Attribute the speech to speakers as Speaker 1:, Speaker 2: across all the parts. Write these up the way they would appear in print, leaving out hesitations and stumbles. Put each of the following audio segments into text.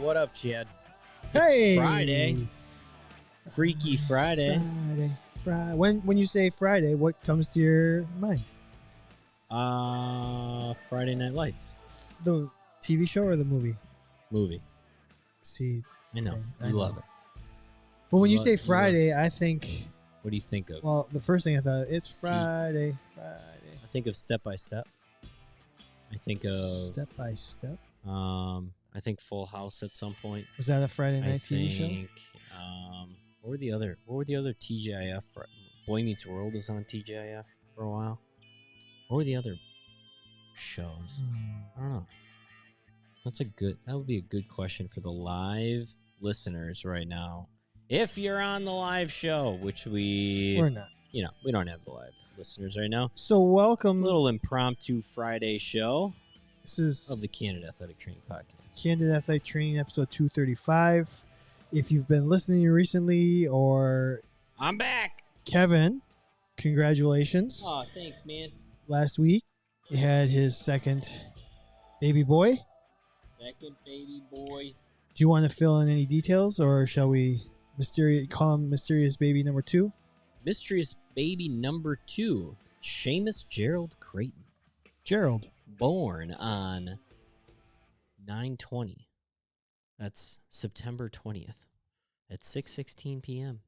Speaker 1: What up, Chad?
Speaker 2: Hey,
Speaker 1: It's Friday. Freaky Friday.
Speaker 2: Friday. When you say Friday, what comes to your mind?
Speaker 1: Friday Night Lights.
Speaker 2: The TV show or the movie?
Speaker 1: Movie.
Speaker 2: See,
Speaker 1: I know.
Speaker 2: okay,
Speaker 1: I love it.
Speaker 2: But when you say Friday, I think.
Speaker 1: What do you think of?
Speaker 2: Well, the first thing I thought, it's Friday.
Speaker 1: I think of Step by Step. I think of
Speaker 2: Step by Step.
Speaker 1: I think Full House at some point.
Speaker 2: Was that a Friday night TV show?
Speaker 1: What were the other TGIF? Boy Meets World was on TGIF for a while. What were the other shows? I don't know. That would be a good question for the live listeners right now. If you're on the live show, which we're
Speaker 2: not.
Speaker 1: We don't have the live listeners right now.
Speaker 2: So welcome.
Speaker 1: Little impromptu Friday show.
Speaker 2: This is
Speaker 1: of the Candid Athletic Training podcast.
Speaker 2: Candid Athletic Training episode 235. If you've been listening recently or...
Speaker 1: I'm back.
Speaker 2: Kevin, congratulations.
Speaker 1: Oh, thanks, man.
Speaker 2: Last week, he had his second baby boy.
Speaker 1: Second baby boy.
Speaker 2: Do you want to fill in any details, or shall we call him Mysterious Baby number 2?
Speaker 1: Mysterious Baby number 2, Seamus Gerald Creighton.
Speaker 2: Gerald.
Speaker 1: Born on 9/20. That's September 20th at 6:16 p.m.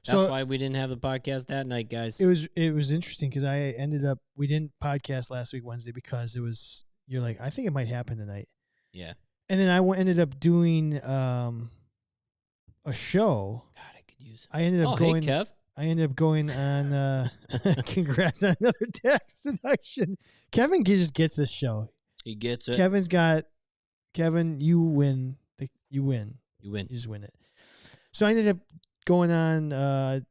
Speaker 1: That's why we didn't have the podcast that night, guys.
Speaker 2: It was interesting because we didn't podcast last week Wednesday because you're like, I think it might happen tonight.
Speaker 1: Yeah.
Speaker 2: And then I ended up doing a show.
Speaker 1: God, I could use it.
Speaker 2: I ended up going.
Speaker 1: Hey, Kev.
Speaker 2: I ended up going on. Congrats on another tax deduction. Kevin just gets this show.
Speaker 1: He gets it.
Speaker 2: Kevin, you win. You win. You just win it. So I ended up going on.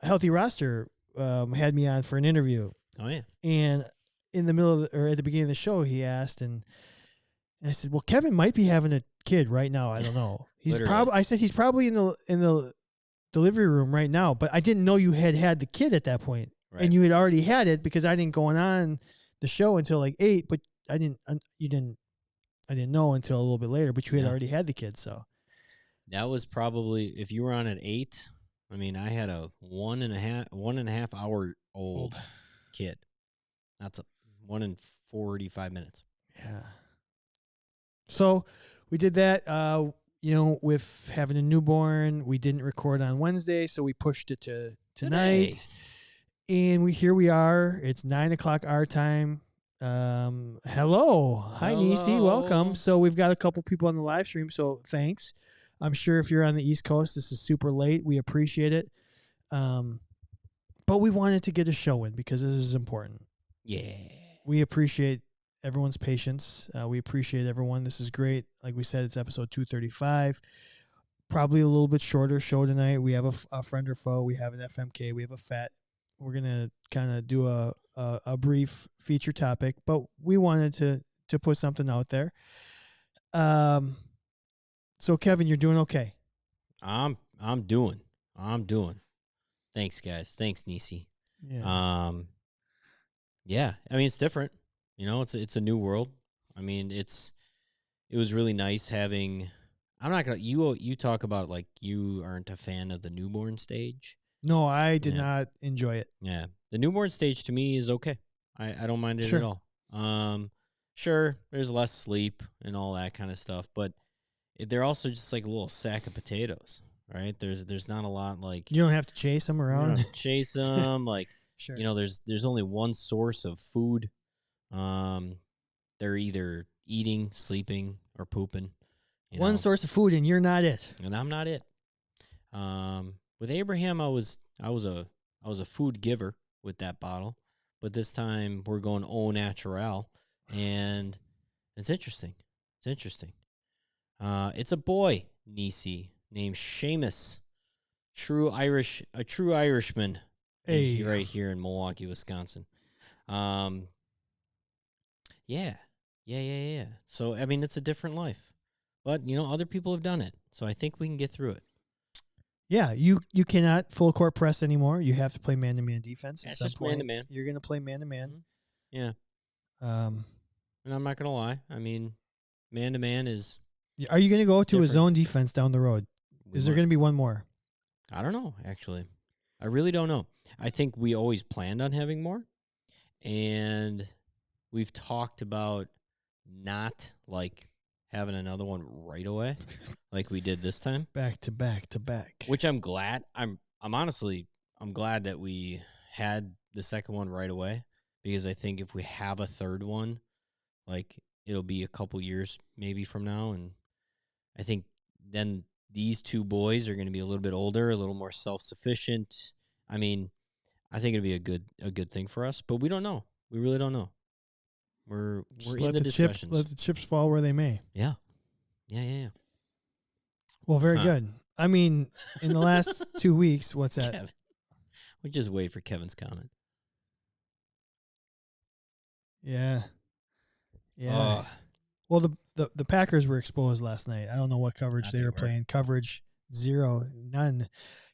Speaker 2: Healthy Roster had me on for an interview.
Speaker 1: Oh yeah.
Speaker 2: And in the middle or at the beginning of the show, he asked, and I said, "Well, Kevin might be having a kid right now. I don't know. He's probably." I said, "He's probably in the delivery room right now." But I didn't know you had the kid at that point, right. And you had already had it because I didn't go on the show until like 8. But I didn't know until a little bit later. But you had already had the kid, so
Speaker 1: that was probably if you were on at 8. I mean, I had a 1.5 hour old kid. That's a 1 in 45 minutes.
Speaker 2: Yeah. So we did that. With having a newborn, we didn't record on Wednesday, so we pushed it to tonight. And here we are. It's 9:00 our time. Hello. Hi, Nisi. Welcome. So we've got a couple people on the live stream, so thanks. I'm sure if you're on the East Coast, this is super late. We appreciate it. But we wanted to get a show in because this is important.
Speaker 1: Yeah.
Speaker 2: We appreciate everyone's patience. We appreciate everyone. This is great. Like we said, it's episode 235. Probably a little bit shorter show tonight. We have a friend or foe. We have an FMK. We have a FAT. We're going to kind of do a brief feature topic, but we wanted to put something out there. So Kevin, you're doing okay.
Speaker 1: I'm doing. Thanks, guys. Thanks, Nisi.
Speaker 2: Yeah.
Speaker 1: Yeah. I mean, it's different. It's a new world. I mean, it was really nice having. I'm not gonna. You talk about like you aren't a fan of the newborn stage.
Speaker 2: No, I did not enjoy it.
Speaker 1: Yeah, the newborn stage to me is okay. I don't mind it at all. Sure, there's less sleep and all that kind of stuff, but they're also just like a little sack of potatoes, right? There's not a lot like
Speaker 2: you don't have to chase them around.
Speaker 1: You don't have to chase them like
Speaker 2: sure.
Speaker 1: There's only one source of food. They're either eating, sleeping, or pooping.
Speaker 2: One source of food, and you're not it.
Speaker 1: And I'm not it. With Abraham, I was a food giver with that bottle, but this time we're going au naturel, and it's interesting. It's a boy, Nisi, named Seamus, a true Irishman, right here in Milwaukee, Wisconsin. Yeah. So, I mean, it's a different life. But, other people have done it. So I think we can get through it.
Speaker 2: Yeah, you cannot full court press anymore. You have to play man-to-man defense.
Speaker 1: That's just man-to-man.
Speaker 2: You're going to play man-to-man.
Speaker 1: Yeah. And I'm not going to lie. I mean, man-to-man is
Speaker 2: Are you going to go to a
Speaker 1: Different.
Speaker 2: zone defense down the road? Is there going to be one more?
Speaker 1: I don't know, actually. I really don't know. I think we always planned on having more. And we've talked about not, like, having another one right away like we did this time.
Speaker 2: Back to back to back.
Speaker 1: Which I'm glad. I'm honestly, I'm glad that we had the second one right away, because I think if we have a third one, like, it'll be a couple years maybe from now, and I think then these two boys are going to be a little bit older, a little more self-sufficient. I mean, I think it'd be a good thing for us, but we don't know. We really don't know. We're in the discussions.
Speaker 2: Let the chips fall where they may.
Speaker 1: Yeah.
Speaker 2: Well, very good. I mean, in the last 2 weeks, what's that?
Speaker 1: Kevin. We just wait for Kevin's comment.
Speaker 2: Yeah. Well, the Packers were exposed last night. I don't know what coverage they were playing. Coverage 0, none.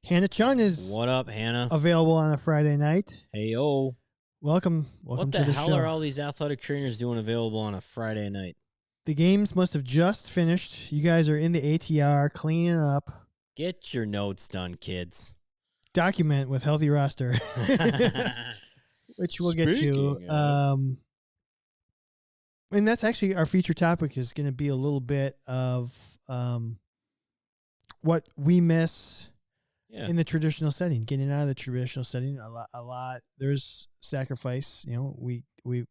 Speaker 2: Hannah Chun is
Speaker 1: what up, Hannah?
Speaker 2: Available on a Friday night.
Speaker 1: Hey yo.
Speaker 2: Welcome to the show. What the
Speaker 1: hell are all these athletic trainers doing available on a Friday night?
Speaker 2: The games must have just finished. You guys are in the ATR cleaning up.
Speaker 1: Get your notes done, kids.
Speaker 2: Document with Healthy Roster, which we'll get to. And that's actually our feature topic is going to be a little bit of what we miss in the traditional setting, getting out of the traditional setting. A lot. There's sacrifice. We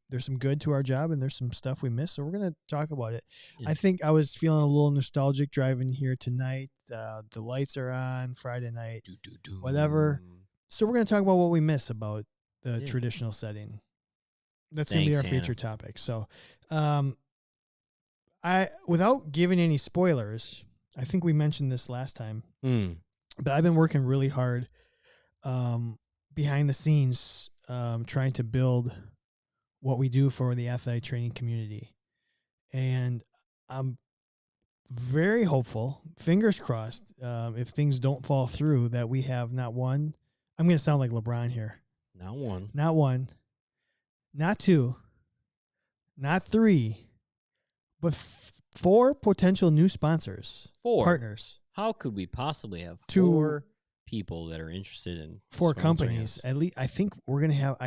Speaker 2: there's some good to our job, and there's some stuff we miss. So we're going to talk about it. Yeah. I think I was feeling a little nostalgic driving here tonight. The lights are on Friday night, whatever. So we're going to talk about what we miss about the traditional setting. That's going to be our feature topic. So, without giving any spoilers, I think we mentioned this last time, but I've been working really hard behind the scenes, trying to build what we do for the athletic training community. And I'm very hopeful, fingers crossed, if things don't fall through, that we have not one. I'm going to sound like LeBron here. Not one. Not two, not three, but 4 potential new sponsors.
Speaker 1: 4
Speaker 2: partners.
Speaker 1: How could we possibly have 4 people that are interested in
Speaker 2: 4 companies? At least I think we're gonna have.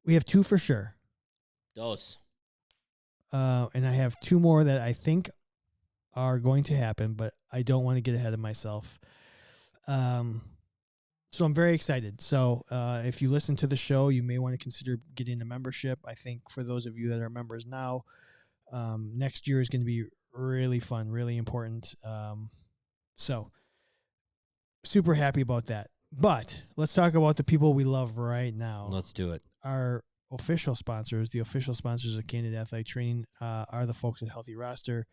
Speaker 2: We have 2 for sure.
Speaker 1: Those.
Speaker 2: And I have 2 more that I think are going to happen, but I don't want to get ahead of myself. So I'm very excited. So if you listen to the show, you may want to consider getting a membership. I think for those of you that are members now, next year is going to be really fun, really important. So super happy about that. But let's talk about the people we love right now.
Speaker 1: Let's do it.
Speaker 2: Our official sponsors, the official sponsors of Candid Athletic Training, are the folks at Healthy Roster,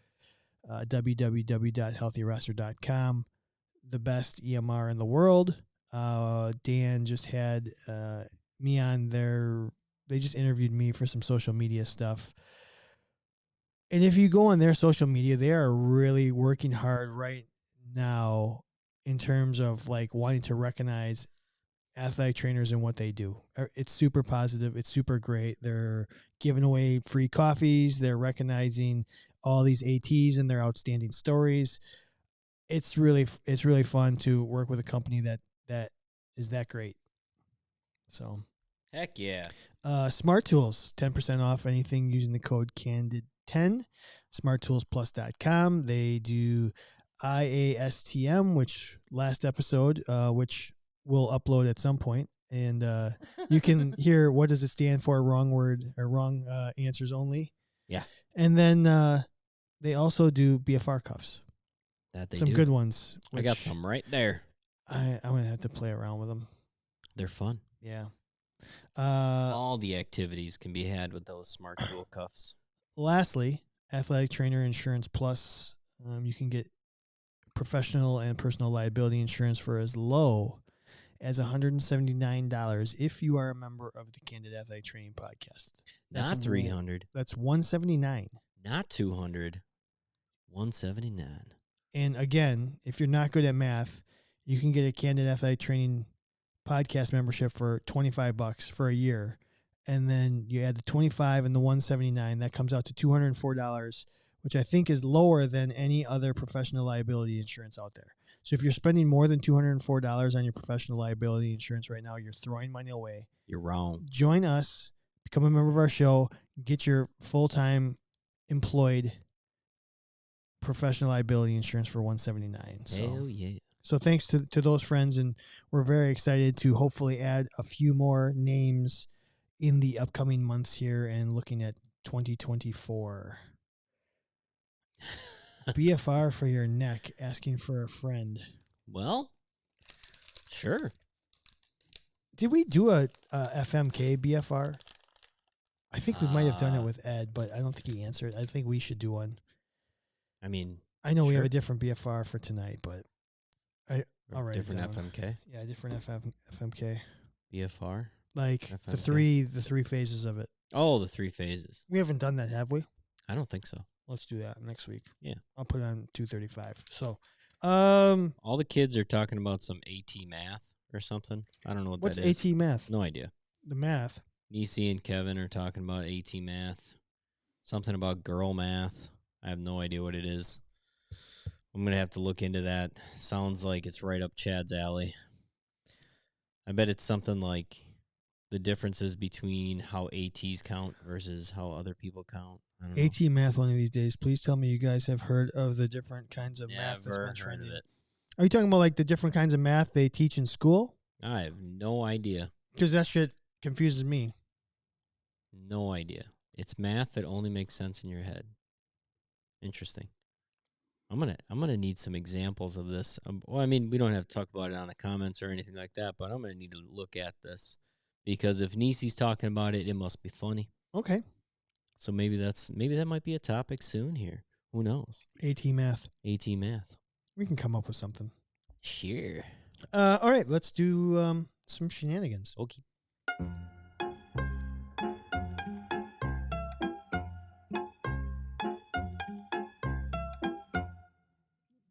Speaker 2: www.healthyroster.com, the best EMR in the world. Dan just had me on there. They just interviewed me for some social media stuff. And if you go on their social media, they are really working hard right now in terms of like wanting to recognize athletic trainers and what they do. It's super positive. It's super great. They're giving away free coffees. They're recognizing all these ATs and their outstanding stories. It's really fun to work with a company that is that great. So,
Speaker 1: heck yeah.
Speaker 2: Smart Tools, 10% off anything using the code CANDID10. SmartToolsPlus.com. They do IASTM, which last episode, which we'll upload at some point, and you can hear what does it stand for, wrong word or wrong answers only.
Speaker 1: Yeah.
Speaker 2: And then they also do BFR cuffs.
Speaker 1: That they
Speaker 2: some
Speaker 1: do.
Speaker 2: Good ones.
Speaker 1: I got some right there.
Speaker 2: I'm going to have to play around with them.
Speaker 1: They're fun.
Speaker 2: Yeah.
Speaker 1: All the activities can be had with those Smart Tool cuffs.
Speaker 2: Lastly, Athletic Trainer Insurance Plus. You can get professional and personal liability insurance for as low as $179 if you are a member of the Candid Athletic Training Podcast.
Speaker 1: That's not $300.
Speaker 2: That's $179.
Speaker 1: Not $200. $179.
Speaker 2: And again, if you're not good at math, you can get a Candid Athletic Training podcast membership for $25 for a year and then you add the $25 and the $179. That comes out to $204, which I think is lower than any other professional liability insurance out there. So if you're spending more than $204 on your professional liability insurance right now, you're throwing money away.
Speaker 1: You're wrong.
Speaker 2: Join us, become a member of our show, get your full-time employed professional liability insurance for $179. So,
Speaker 1: hell yeah.
Speaker 2: So thanks to those friends, and we're very excited to hopefully add a few more names in the upcoming months here and looking at 2024. BFR for your neck, asking for a friend.
Speaker 1: Well, sure.
Speaker 2: Did we do a FMK BFR? I think we might have done it with Ed, but I don't think he answered. I think we should do one.
Speaker 1: I mean,
Speaker 2: I know we have a different BFR for tonight, but I'll write
Speaker 1: different
Speaker 2: it down.
Speaker 1: FMK.
Speaker 2: Yeah, different FMK.
Speaker 1: BFR.
Speaker 2: Like
Speaker 1: FMK.
Speaker 2: the three phases of it.
Speaker 1: Oh, the 3 phases.
Speaker 2: We haven't done that, have we?
Speaker 1: I don't think so.
Speaker 2: Let's do that next week.
Speaker 1: Yeah.
Speaker 2: I'll put it on 235. So,
Speaker 1: all the kids are talking about some AT math or something. I don't know what that is.
Speaker 2: What's AT math?
Speaker 1: No idea.
Speaker 2: The math.
Speaker 1: Nisi and Kevin are talking about AT math. Something about girl math. I have no idea what it is. I'm going to have to look into that. Sounds like it's right up Chad's alley. I bet it's something like the differences between how ATs count versus how other people count. I don't know.
Speaker 2: AT math one of these days. Please tell me you guys have heard of the different kinds of math that's been
Speaker 1: Never heard
Speaker 2: trending.
Speaker 1: of it.
Speaker 2: Are you talking about like the different kinds of math they teach in school?
Speaker 1: I have no idea.
Speaker 2: Because that shit confuses me.
Speaker 1: No idea. It's math that only makes sense in your head. Interesting. I'm gonna need some examples of this. Well, I mean, we don't have to talk about it on the comments or anything like that, but I'm gonna need to look at this because if Nisi's talking about it, it must be funny.
Speaker 2: Okay.
Speaker 1: So maybe that might be a topic soon here. Who knows?
Speaker 2: AT math.
Speaker 1: AT math.
Speaker 2: We can come up with something.
Speaker 1: Sure.
Speaker 2: All right, let's do some shenanigans.
Speaker 1: Okay.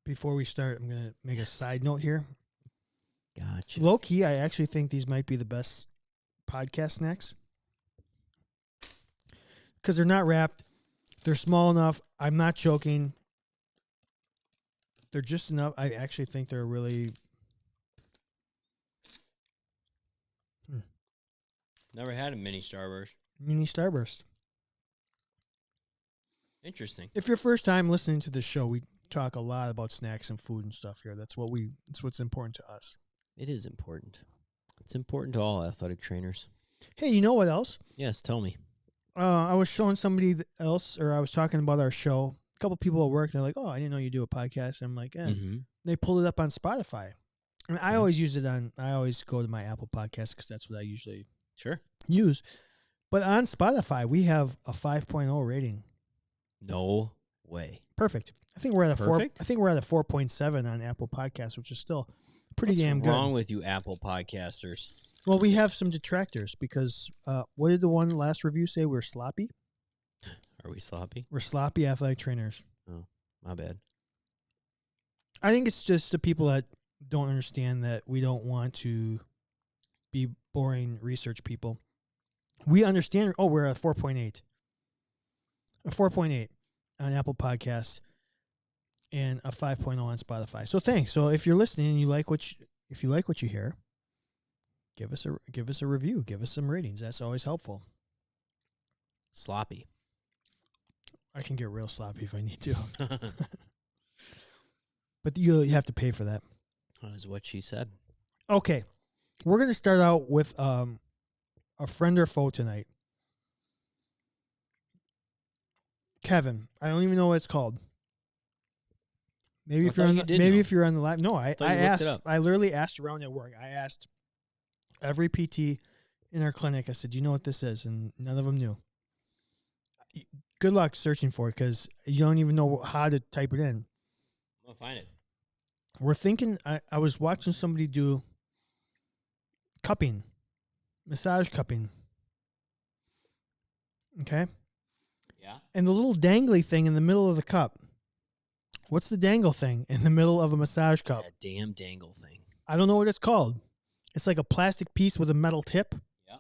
Speaker 2: Before we start, I'm going to make a side note here.
Speaker 1: Gotcha.
Speaker 2: Low key, I actually think these might be the best podcast snacks. Because they're not wrapped. They're small enough. I'm not joking. They're just enough. I actually think they're really...
Speaker 1: Never had a mini Starburst.
Speaker 2: Mini Starburst.
Speaker 1: Interesting.
Speaker 2: If you're first time listening to this show, we talk a lot about snacks and food and stuff here. That's what's important to us.
Speaker 1: It is important. It's important to all athletic trainers.
Speaker 2: Hey, you know what else?
Speaker 1: Yes, tell me.
Speaker 2: I was showing somebody else, or I was talking about our show. A couple people at work, they're like, "Oh, I didn't know you do a podcast." I'm like, "Yeah."
Speaker 1: Mm-hmm.
Speaker 2: They pulled it up on Spotify. I mean, I always use it on. I always go to my Apple Podcast because that's what I usually use. But on Spotify, we have a 5.0 rating.
Speaker 1: No way.
Speaker 2: Perfect. I think we're at a
Speaker 1: Perfect?
Speaker 2: 4. I think we're at a 4.7 on Apple Podcasts, which is still pretty damn good.
Speaker 1: What's wrong with you Apple podcasters?
Speaker 2: Well, we have some detractors because what did the one last review say? We're sloppy.
Speaker 1: Are we sloppy?
Speaker 2: We're sloppy athletic trainers.
Speaker 1: Oh, my bad.
Speaker 2: I think it's just the people that don't understand that we don't want to be boring research people. We understand. Oh, we're at 4.8. A 4.8 on Apple Podcasts and a 5.0 on Spotify. So thanks. So if you're listening and you like what you hear, give us a review. Give us some ratings. That's always helpful.
Speaker 1: Sloppy.
Speaker 2: I can get real sloppy if I need to. But you have to pay for that.
Speaker 1: That is what she said.
Speaker 2: Okay. We're going to start out with a friend or foe tonight. Kevin. I don't even know what it's called. Maybe if you're on the live. No, I asked. I literally asked around at work. I asked every PT in our clinic. I said, "Do you know what this is?" And none of them knew. Good luck searching for it because you don't even know how to type it in.
Speaker 1: I'll find it.
Speaker 2: We're thinking. I was watching somebody do cupping, massage cupping. Okay.
Speaker 1: Yeah.
Speaker 2: And the little dangly thing in the middle of the cup. What's the dangle thing in the middle of a massage cup?
Speaker 1: That damn dangle thing.
Speaker 2: I don't know what it's called. It's like a plastic piece with a metal tip.
Speaker 1: Yeah.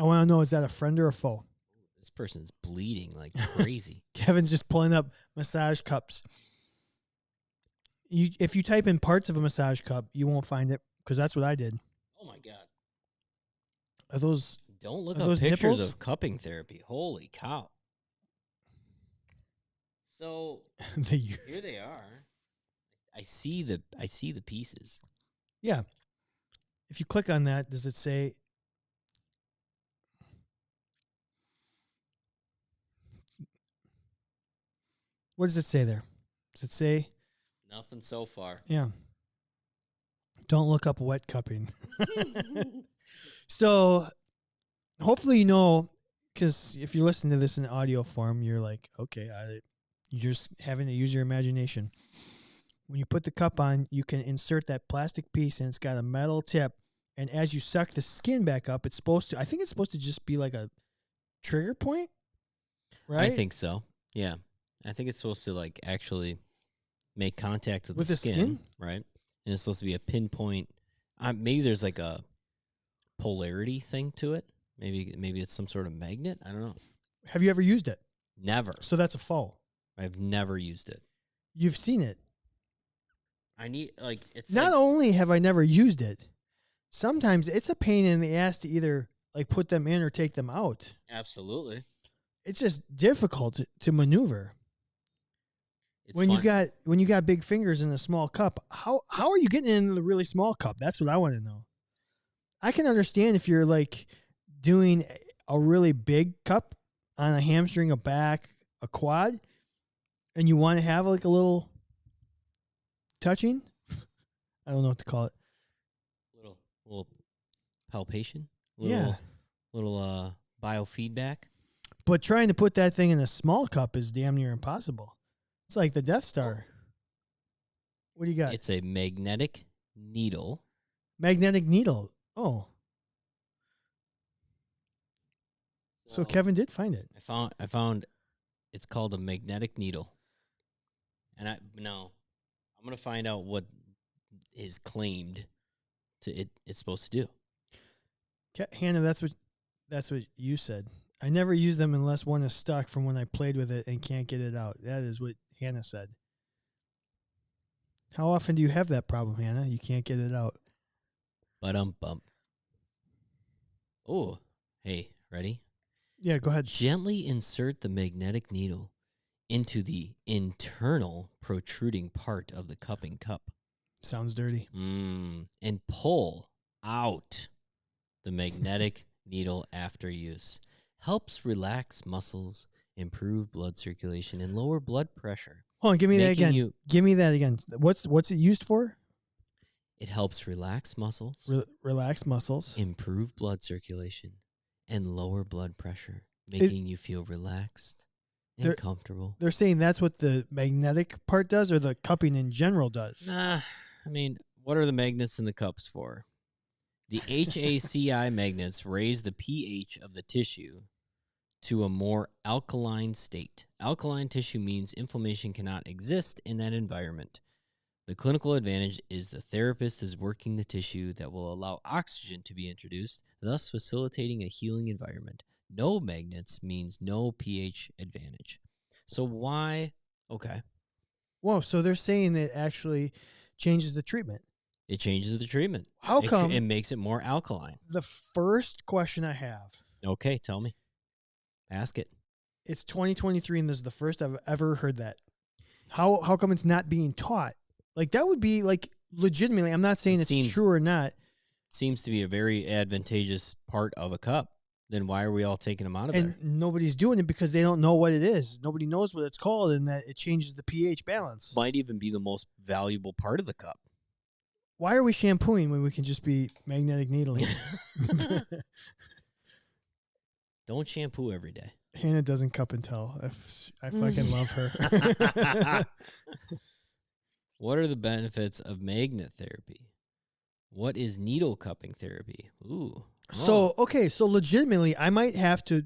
Speaker 2: I want to know, is that a friend or a foe?
Speaker 1: This person's bleeding like crazy.
Speaker 2: Kevin's just pulling up massage cups. If you type in parts of a massage cup, you won't find it, because that's what I did.
Speaker 1: Oh my God.
Speaker 2: Are those...
Speaker 1: Don't look
Speaker 2: Are
Speaker 1: up
Speaker 2: those
Speaker 1: pictures
Speaker 2: nipples?
Speaker 1: of cupping therapy. Holy cow. So here they are. I see the pieces.
Speaker 2: Yeah. If you click on that, does it say... What does it say there? Does it say...
Speaker 1: Nothing so far.
Speaker 2: Yeah. Don't look up wet cupping. So, hopefully you know, because if you listen to this in audio form, you're like, okay, you're just having to use your imagination. When you put the cup on, you can insert that plastic piece, and it's got a metal tip. And as you suck the skin back up, I think it's supposed to just be like a trigger point, right?
Speaker 1: I think so. Yeah. I think it's supposed to like actually make contact with the skin, right? And it's supposed to be a pinpoint. Maybe there's like a polarity thing to it. Maybe it's some sort of magnet. I don't know.
Speaker 2: Have you ever used it?
Speaker 1: Never.
Speaker 2: So that's a faux.
Speaker 1: I've never used it.
Speaker 2: You've seen it.
Speaker 1: It's
Speaker 2: Not only have I never used it, sometimes it's a pain in the ass to either like put them in or take them out.
Speaker 1: Absolutely.
Speaker 2: It's just difficult to maneuver.
Speaker 1: It's
Speaker 2: when
Speaker 1: fun.
Speaker 2: you got big fingers in a small cup, how are you getting in the really small cup? That's what I want to know. I can understand if you're like doing a really big cup on a hamstring, a back, a quad, and you want to have like a little touching. I don't know what to call it.
Speaker 1: Little palpation.
Speaker 2: Yeah.
Speaker 1: Little biofeedback.
Speaker 2: But trying to put that thing in a small cup is damn near impossible. It's like the Death Star. What do you got?
Speaker 1: It's a magnetic needle.
Speaker 2: Magnetic needle. Oh. So Kevin did find it.
Speaker 1: I found it's called a magnetic needle. And I'm going to find out what is claimed it's supposed to do.
Speaker 2: Hannah, that's what you said. I never use them unless one is stuck from when I played with it and can't get it out. That is what Hannah said. How often do you have that problem, Hannah? You can't get it out.
Speaker 1: Bump. Oh, hey, ready?
Speaker 2: Yeah, go ahead.
Speaker 1: Gently insert the magnetic needle into the internal protruding part of the cupping cup.
Speaker 2: Sounds dirty.
Speaker 1: And pull out the magnetic needle after use. Helps relax muscles, improve blood circulation, and lower blood pressure.
Speaker 2: Hold on, give me that again. Give me that again. What's it used for?
Speaker 1: It helps relax muscles.
Speaker 2: Relax muscles.
Speaker 1: Improve blood circulation, and lower blood pressure, making you feel relaxed and comfortable.
Speaker 2: They're saying that's what the magnetic part does, or the cupping in general does?
Speaker 1: Nah, I mean, what are the magnets in the cups for? The HACI magnets raise the pH of the tissue to a more alkaline state. Alkaline tissue means inflammation cannot exist in that environment. The clinical advantage is the therapist is working the tissue that will allow oxygen to be introduced, thus facilitating a healing environment. No magnets means no pH advantage. So why? Okay.
Speaker 2: Whoa, so they're saying it actually changes the treatment.
Speaker 1: It changes the treatment.
Speaker 2: How come?
Speaker 1: It makes it more alkaline.
Speaker 2: The first question I have.
Speaker 1: Okay, tell me. Ask it.
Speaker 2: It's 2023, and this is the first I've ever heard that. How come it's not being taught? Like, that would be, like, legitimately, I'm not saying it's true or not.
Speaker 1: Seems to be a very advantageous part of a cup. Then why are we all taking them out of there?
Speaker 2: And nobody's doing it because they don't know what it is. Nobody knows what it's called, and that it changes the pH balance.
Speaker 1: Might even be the most valuable part of the cup.
Speaker 2: Why are we shampooing when we can just be magnetic needling?
Speaker 1: Don't shampoo every day.
Speaker 2: Hannah doesn't cup and tell. I fucking love her.
Speaker 1: What are the benefits of magnet therapy? What is needle cupping therapy? Ooh.
Speaker 2: So, okay, so legitimately, I might have to...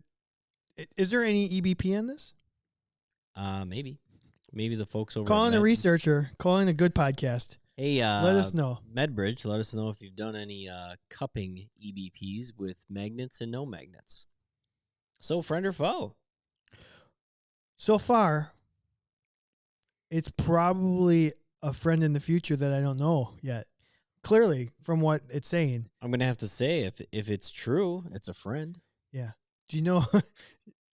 Speaker 2: Is there any EBP on this?
Speaker 1: Maybe. Maybe the folks over
Speaker 2: Calling a researcher, calling a good podcast.
Speaker 1: Hey,
Speaker 2: Let us know.
Speaker 1: MedBridge, let us know if you've done any cupping EBPs with magnets and no magnets. So, friend or foe?
Speaker 2: So far, it's probably a friend in the future that I don't know yet. Clearly, from what it's saying.
Speaker 1: I'm gonna have to say, if it's true, it's a friend.
Speaker 2: Yeah. Do you know?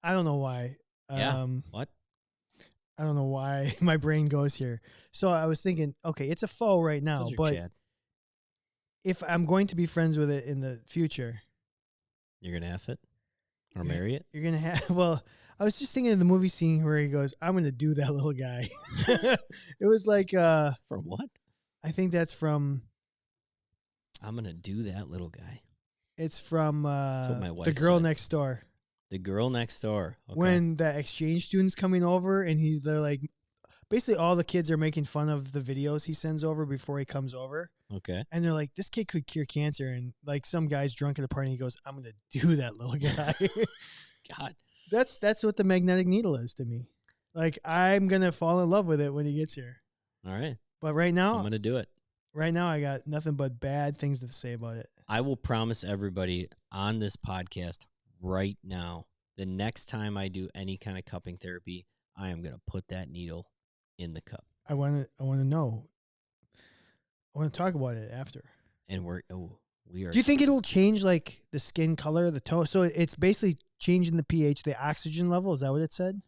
Speaker 2: I don't know why.
Speaker 1: Yeah. What?
Speaker 2: I don't know why my brain goes here. So I was thinking, okay, it's a foe right now, but
Speaker 1: Chad.
Speaker 2: if I'm going to be friends with it in the future,
Speaker 1: You're gonna F it or marry it.
Speaker 2: you're gonna have. Well, I was just thinking of the movie scene where he goes, "I'm gonna do that little guy." It was like,
Speaker 1: From what?
Speaker 2: I think that's from.
Speaker 1: I'm gonna do that little guy.
Speaker 2: It's from
Speaker 1: what my wife
Speaker 2: The Girl
Speaker 1: said.
Speaker 2: Next Door.
Speaker 1: The Girl Next Door. Okay.
Speaker 2: When the exchange student's coming over and they're like, basically all the kids are making fun of the videos he sends over before he comes over.
Speaker 1: Okay.
Speaker 2: And they're like, this kid could cure cancer. And like some guy's drunk at a party and he goes, I'm going to do that little guy.
Speaker 1: God.
Speaker 2: That's what the magnetic needle is to me. Like, I'm going to fall in love with it when he gets here.
Speaker 1: All right.
Speaker 2: But right now,
Speaker 1: I'm going to do it.
Speaker 2: Right now, I got nothing but bad things to say about it.
Speaker 1: I will promise everybody on this podcast right now, the next time I do any kind of cupping therapy, I am going to put that needle in the cup.
Speaker 2: I want to know. I want to talk about it after.
Speaker 1: And we are.
Speaker 2: Do you think it'll change like the skin color, the toe? So it's basically changing the pH, the oxygen level. Is that what it said?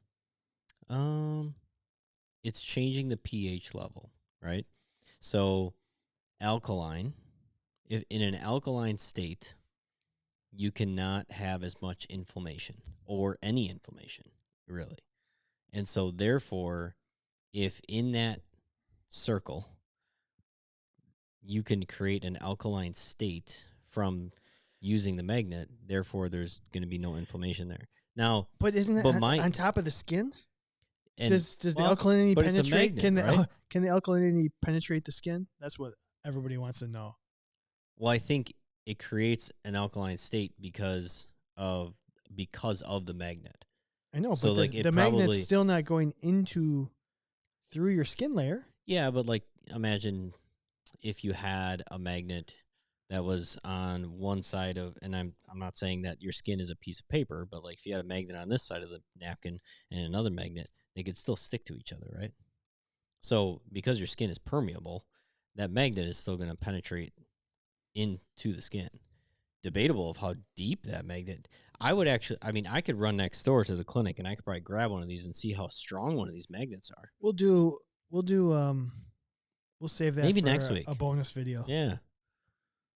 Speaker 1: It's changing the pH level, right? So alkaline, if in an alkaline state, you cannot have as much inflammation or any inflammation, really. And so therefore, if in that circle, you can create an alkaline state from using the magnet, therefore there's going to be no inflammation there. Now,
Speaker 2: but isn't it on top of the skin?
Speaker 1: And,
Speaker 2: does the alkalinity penetrate?
Speaker 1: Magnet,
Speaker 2: can the alkalinity penetrate the skin? That's what everybody wants to know.
Speaker 1: Well, I think it creates an alkaline state because of the magnet.
Speaker 2: I know,
Speaker 1: so
Speaker 2: but the magnet's still not going through your skin layer.
Speaker 1: Yeah, but like imagine if you had a magnet that was on one side of, and I'm not saying that your skin is a piece of paper, but like if you had a magnet on this side of the napkin and another magnet, they could still stick to each other, right? So because your skin is permeable, that magnet is still going to penetrate into the skin. Debatable of how deep that magnet. I could run next door to the clinic and I could probably grab one of these and see how strong one of these magnets are.
Speaker 2: We'll save that
Speaker 1: maybe
Speaker 2: for
Speaker 1: next week.
Speaker 2: A bonus video.
Speaker 1: Yeah.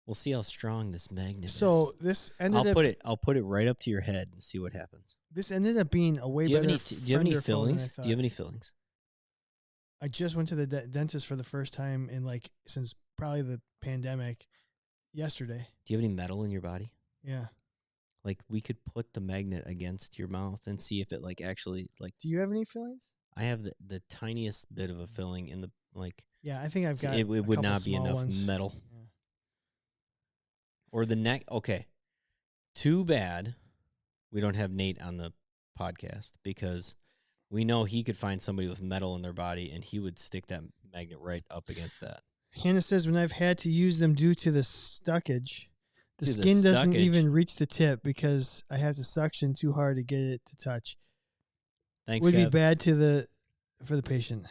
Speaker 1: We'll see how strong this magnet is.
Speaker 2: So this ended
Speaker 1: I'll put it right up to your head and see what happens.
Speaker 2: This ended up being a way better.
Speaker 1: Do you have any fillings? Do you have any fillings?
Speaker 2: I just went to the dentist for the first time since probably the pandemic yesterday.
Speaker 1: Do you have any metal in your body?
Speaker 2: Yeah.
Speaker 1: Like we could put the magnet against your mouth and see if it actually.
Speaker 2: Do you have any fillings?
Speaker 1: I have the . Bit of a filling in the
Speaker 2: Yeah, I think I've got.
Speaker 1: It would not be enough metal.
Speaker 2: Yeah.
Speaker 1: Or the neck. Okay. Too bad we don't have Nate on the podcast because we know he could find somebody with metal in their body and he would stick that magnet right up against that.
Speaker 2: Hannah says, when I've had to use them due to the stuckage, the skin doesn't even reach the tip because I have to suction too hard to get it to touch.
Speaker 1: Thanks,
Speaker 2: would
Speaker 1: Gab.
Speaker 2: be bad for the patient.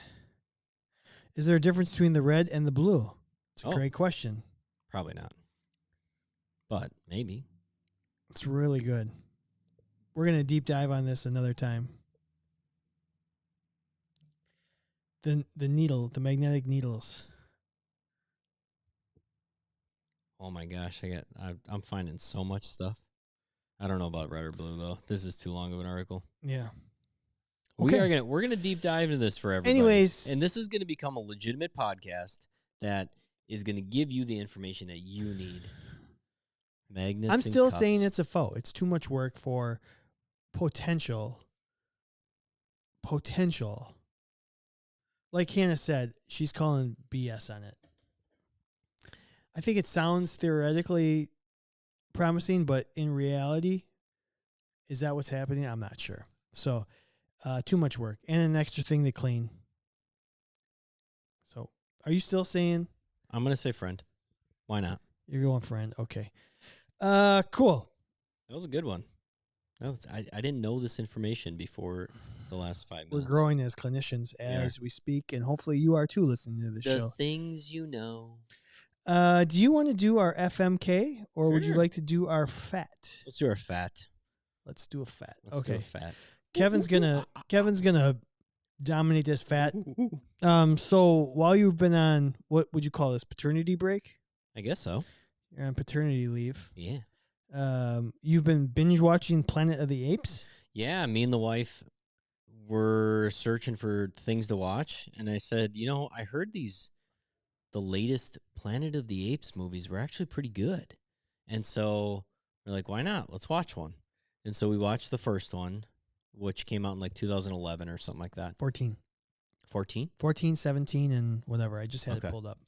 Speaker 2: Is there a difference between the red and the blue? It's a great question.
Speaker 1: Probably not. But maybe.
Speaker 2: It's really good. We're going to deep dive on this another time. The magnetic needles.
Speaker 1: Oh my gosh, I'm finding so much stuff. I don't know about red or blue though. This is too long of an article.
Speaker 2: Yeah.
Speaker 1: Okay. We're gonna deep dive into this for everybody.
Speaker 2: Anyways,
Speaker 1: and this is gonna become a legitimate podcast that is gonna give you the information that you need. Magnets.
Speaker 2: I'm still saying it's a foe. It's too much work for potential. Like Hannah said, she's calling BS on it. I think it sounds theoretically promising, but in reality, is that what's happening? I'm not sure. So, too much work and an extra thing to clean. So, are you still saying
Speaker 1: I'm gonna say friend. Why not?
Speaker 2: You're going friend. Okay. Cool.
Speaker 1: That was a good one. I didn't know this information before the last 5
Speaker 2: We're
Speaker 1: minutes.
Speaker 2: growing as clinicians as we speak, and hopefully you are too listening to this
Speaker 1: The
Speaker 2: show.
Speaker 1: things you know.
Speaker 2: Do you want to do our FMK or would you
Speaker 1: Sure.
Speaker 2: like to do our fat?
Speaker 1: Let's do our fat.
Speaker 2: Let's do a fat.
Speaker 1: Let's do a fat.
Speaker 2: Kevin's gonna dominate this fat. So while you've been on, what would you call this, paternity break?
Speaker 1: I guess so.
Speaker 2: You're on paternity leave.
Speaker 1: Yeah.
Speaker 2: You've been binge watching Planet of the Apes.
Speaker 1: Yeah, me and the wife were searching for things to watch, and I said, I heard the latest Planet of the Apes movies were actually pretty good. And so we're like, why not? Let's watch one. And so we watched the first one, which came out in like 2011 or something like that.
Speaker 2: 14, 17, and whatever. I just had it pulled up.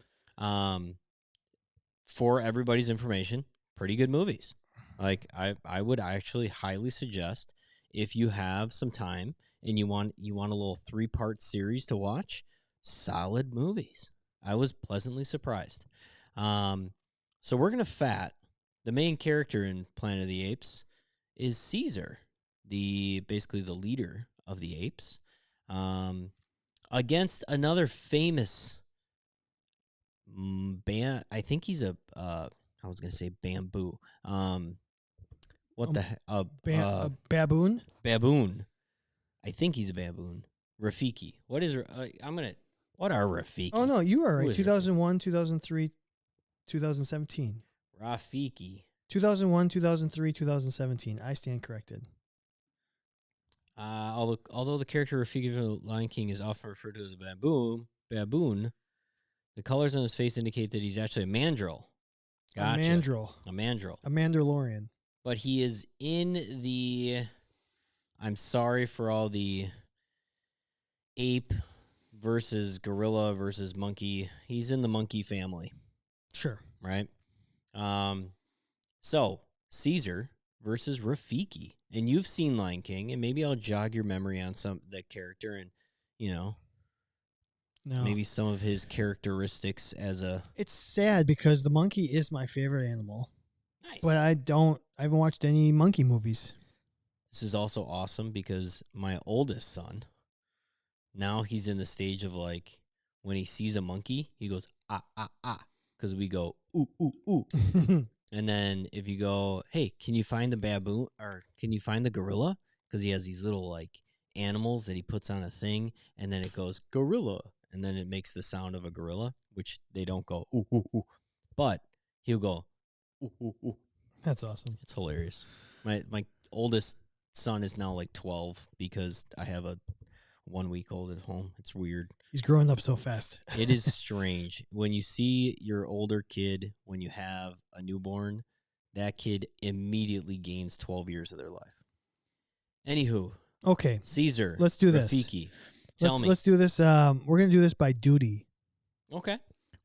Speaker 1: For everybody's information, pretty good movies. Like I would actually highly suggest, if you have some time and you want a little 3-part series to watch, solid movies. I was pleasantly surprised. So we're gonna fat. The main character in Planet of the Apes is Caesar, basically the leader of the apes, against another famous I think he's I was gonna say bamboo. What the heck?
Speaker 2: Baboon.
Speaker 1: Baboon. I think he's a baboon. Rafiki. What is? What are Rafiki?
Speaker 2: Oh no, you are
Speaker 1: Who
Speaker 2: right.
Speaker 1: is
Speaker 2: 2001, 2003, 2017.
Speaker 1: Rafiki.
Speaker 2: 2001, 2003, 2017. I stand corrected.
Speaker 1: Although the character Rafiki from the Lion King is often referred to as a baboon, the colors on his face indicate that he's actually a mandrill. Gotcha. A mandrill.
Speaker 2: A Mandalorian.
Speaker 1: But he is in the... I'm sorry for all the ape versus gorilla versus monkey. He's in the monkey family.
Speaker 2: Sure.
Speaker 1: Right? So, Caesar versus Rafiki. And you've seen Lion King, and maybe I'll jog your memory on that character and, maybe some of his characteristics as a...
Speaker 2: It's sad because the monkey is my favorite animal.
Speaker 1: Nice.
Speaker 2: But I haven't watched any monkey movies.
Speaker 1: This is also awesome because my oldest son, now he's in the stage of like, when he sees a monkey, he goes, ah, ah, ah. Because we go, ooh, ooh, ooh. And then if you go, hey, can you find the baboon or can you find the gorilla? Because he has these little like animals that he puts on a thing, and then it goes gorilla, and then it makes the sound of a gorilla, which they don't go ooh, ooh, ooh. But he'll go, ooh, ooh, ooh.
Speaker 2: That's awesome.
Speaker 1: It's hilarious. My oldest son is now like 12 because I have a 1-week-old at home. It's weird.
Speaker 2: He's growing up so fast.
Speaker 1: It is strange. When you see your older kid, when you have a newborn, that kid immediately gains 12 years of their life. Anywho.
Speaker 2: Okay.
Speaker 1: Caesar.
Speaker 2: Let's do
Speaker 1: Rafiki.
Speaker 2: this. Let's do this. We're going to do this by duty.
Speaker 1: Okay.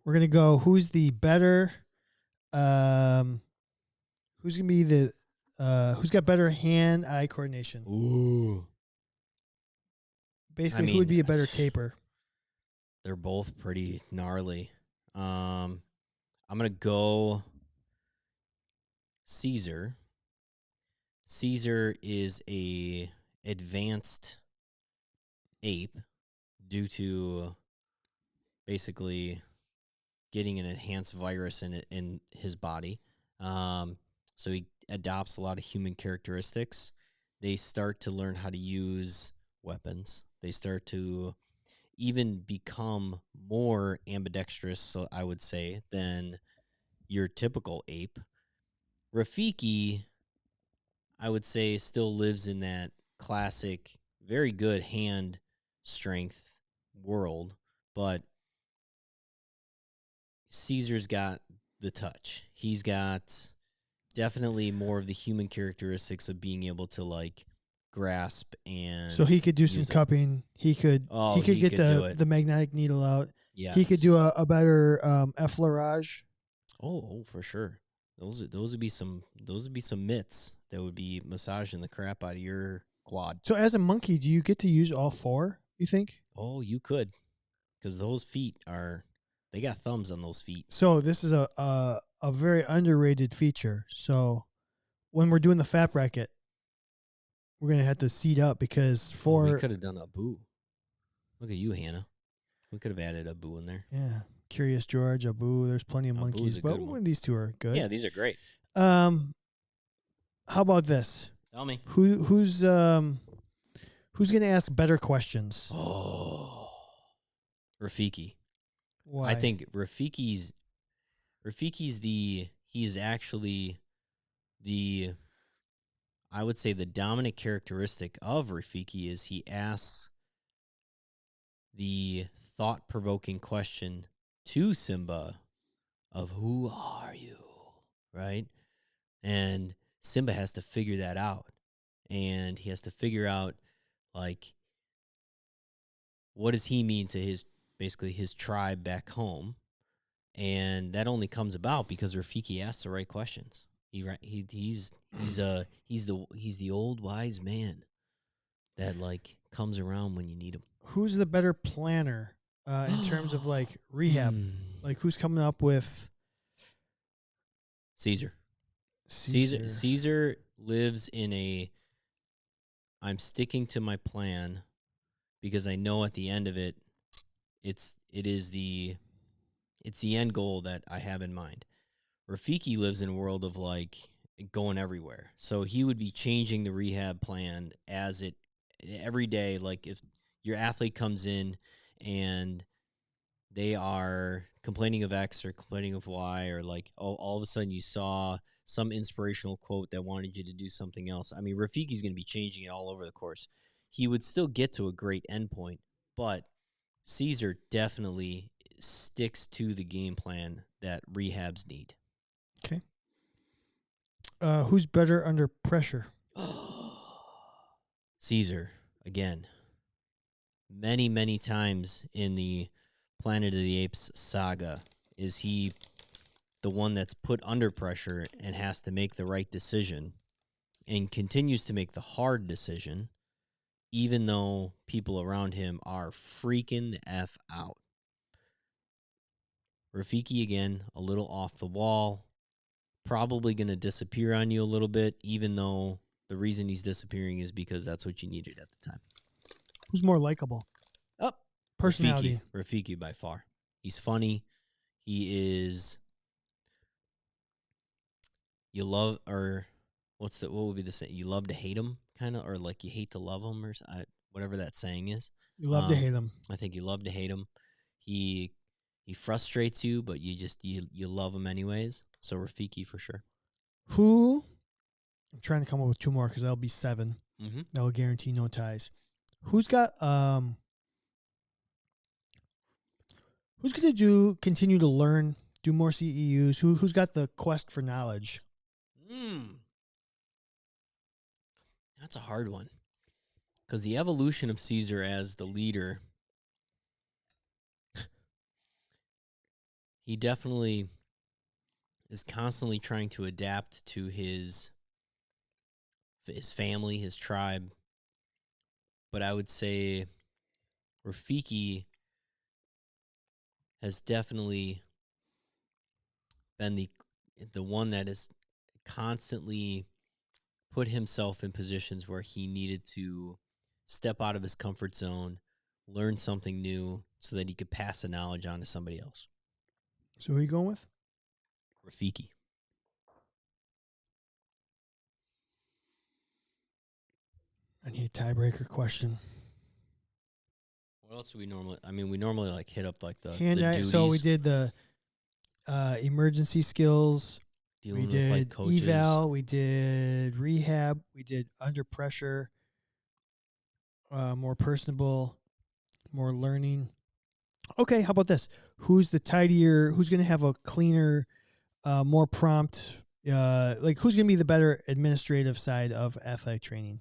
Speaker 2: We're going to go who's the better, who's going to be the, who's got better hand-eye coordination?
Speaker 1: Ooh.
Speaker 2: Basically, who would be a better taper?
Speaker 1: They're both pretty gnarly. I'm going to go Caesar. Caesar is a advanced ape due to basically getting an enhanced virus in his body. So he adopts a lot of human characteristics. They start to learn how to use weapons. They start to even become more ambidextrous, so I would say, than your typical ape. Rafiki, I would say, still lives in that classic, very good hand strength world, but Caesar's got the touch. He's got definitely more of the human characteristics of being able to like grasp and
Speaker 2: so he could do some cupping. He could get the magnetic needle out.
Speaker 1: Yes.
Speaker 2: He could do a better effleurage.
Speaker 1: Oh, for sure. Those would be some mitts that would be massaging the crap out of your quad.
Speaker 2: So as a monkey, do you get to use all four, you think?
Speaker 1: Oh, you could. Because those feet are They got thumbs on those feet.
Speaker 2: So this is a very underrated feature. So when we're doing the fat bracket, we're gonna have to seat up because
Speaker 1: we could have done a boo. Look at you, Hannah. We could have added a boo in there.
Speaker 2: Curious George, Abu. There's plenty of monkeys, but these two are good.
Speaker 1: Yeah, these are great.
Speaker 2: How about this?
Speaker 1: Tell me.
Speaker 2: Who's gonna ask better questions?
Speaker 1: Oh, Rafiki.
Speaker 2: Why?
Speaker 1: I think Rafiki's he is actually I would say the dominant characteristic of Rafiki is he asks the thought-provoking question to Simba of who are you, right? And Simba has to figure that out. And he has to figure out, like, what does he mean to his tribe back home? And that only comes about because Rafiki asks the right questions. He's the old wise man that like comes around when you need him.
Speaker 2: Who's the better planner in terms of like rehab? Like who's coming up with
Speaker 1: Caesar. Caesar lives in a I'm sticking to my plan because I know at the end of it it's the end goal that I have in mind. Rafiki lives in a world of like going everywhere. So he would be changing the rehab plan as it every day. Like if your athlete comes in and they are complaining of X or complaining of Y, or like all of a sudden you saw some inspirational quote that wanted you to do something else. I mean, Rafiki's going to be changing it all over the course. He would still get to a great endpoint, but Caesar definitely sticks to the game plan that rehabs need.
Speaker 2: Okay. Who's better under pressure?
Speaker 1: Caesar, again. Many, many times in the Planet of the Apes saga is he the one that's put under pressure and has to make the right decision and continues to make the hard decision, even though people around him are freaking the F out. Rafiki, again, a little off the wall, probably going to disappear on you a little bit, even though the reason he's disappearing is because that's what you needed at the time.
Speaker 2: Who's more likable? Personality.
Speaker 1: Rafiki by far. He's funny. He is. You love, or what would be the saying? You love to hate him, kind of, or like you hate to love him, or whatever that saying is.
Speaker 2: You love to hate him.
Speaker 1: I think you love to hate him. He frustrates you, but you love him anyways. So Rafiki for sure.
Speaker 2: Who? I'm trying to come up with two more because that'll be 7.
Speaker 1: Mm-hmm.
Speaker 2: That will guarantee no ties. Who's got Who's going to continue to learn, do more CEUs? Who's got the quest for knowledge?
Speaker 1: That's a hard one. Because the evolution of Caesar as the leader, he definitely is constantly trying to adapt to his family, his tribe. But I would say Rafiki has definitely been the one that has constantly put himself in positions where he needed to step out of his comfort zone, learn something new so that he could pass the knowledge on to somebody else.
Speaker 2: So who are you going with?
Speaker 1: Rafiki.
Speaker 2: I need a tiebreaker question.
Speaker 1: What else do we normally? I mean, we normally like hit up like the
Speaker 2: duties. So we did the emergency skills.
Speaker 1: Dealing
Speaker 2: we did
Speaker 1: with like coaches.
Speaker 2: eval. We did rehab. We did under pressure. More personable, more learning. Okay, how about this? Who's the tidier? Who's going to have a cleaner, more prompt? Like who's going to be the better administrative side of athletic training?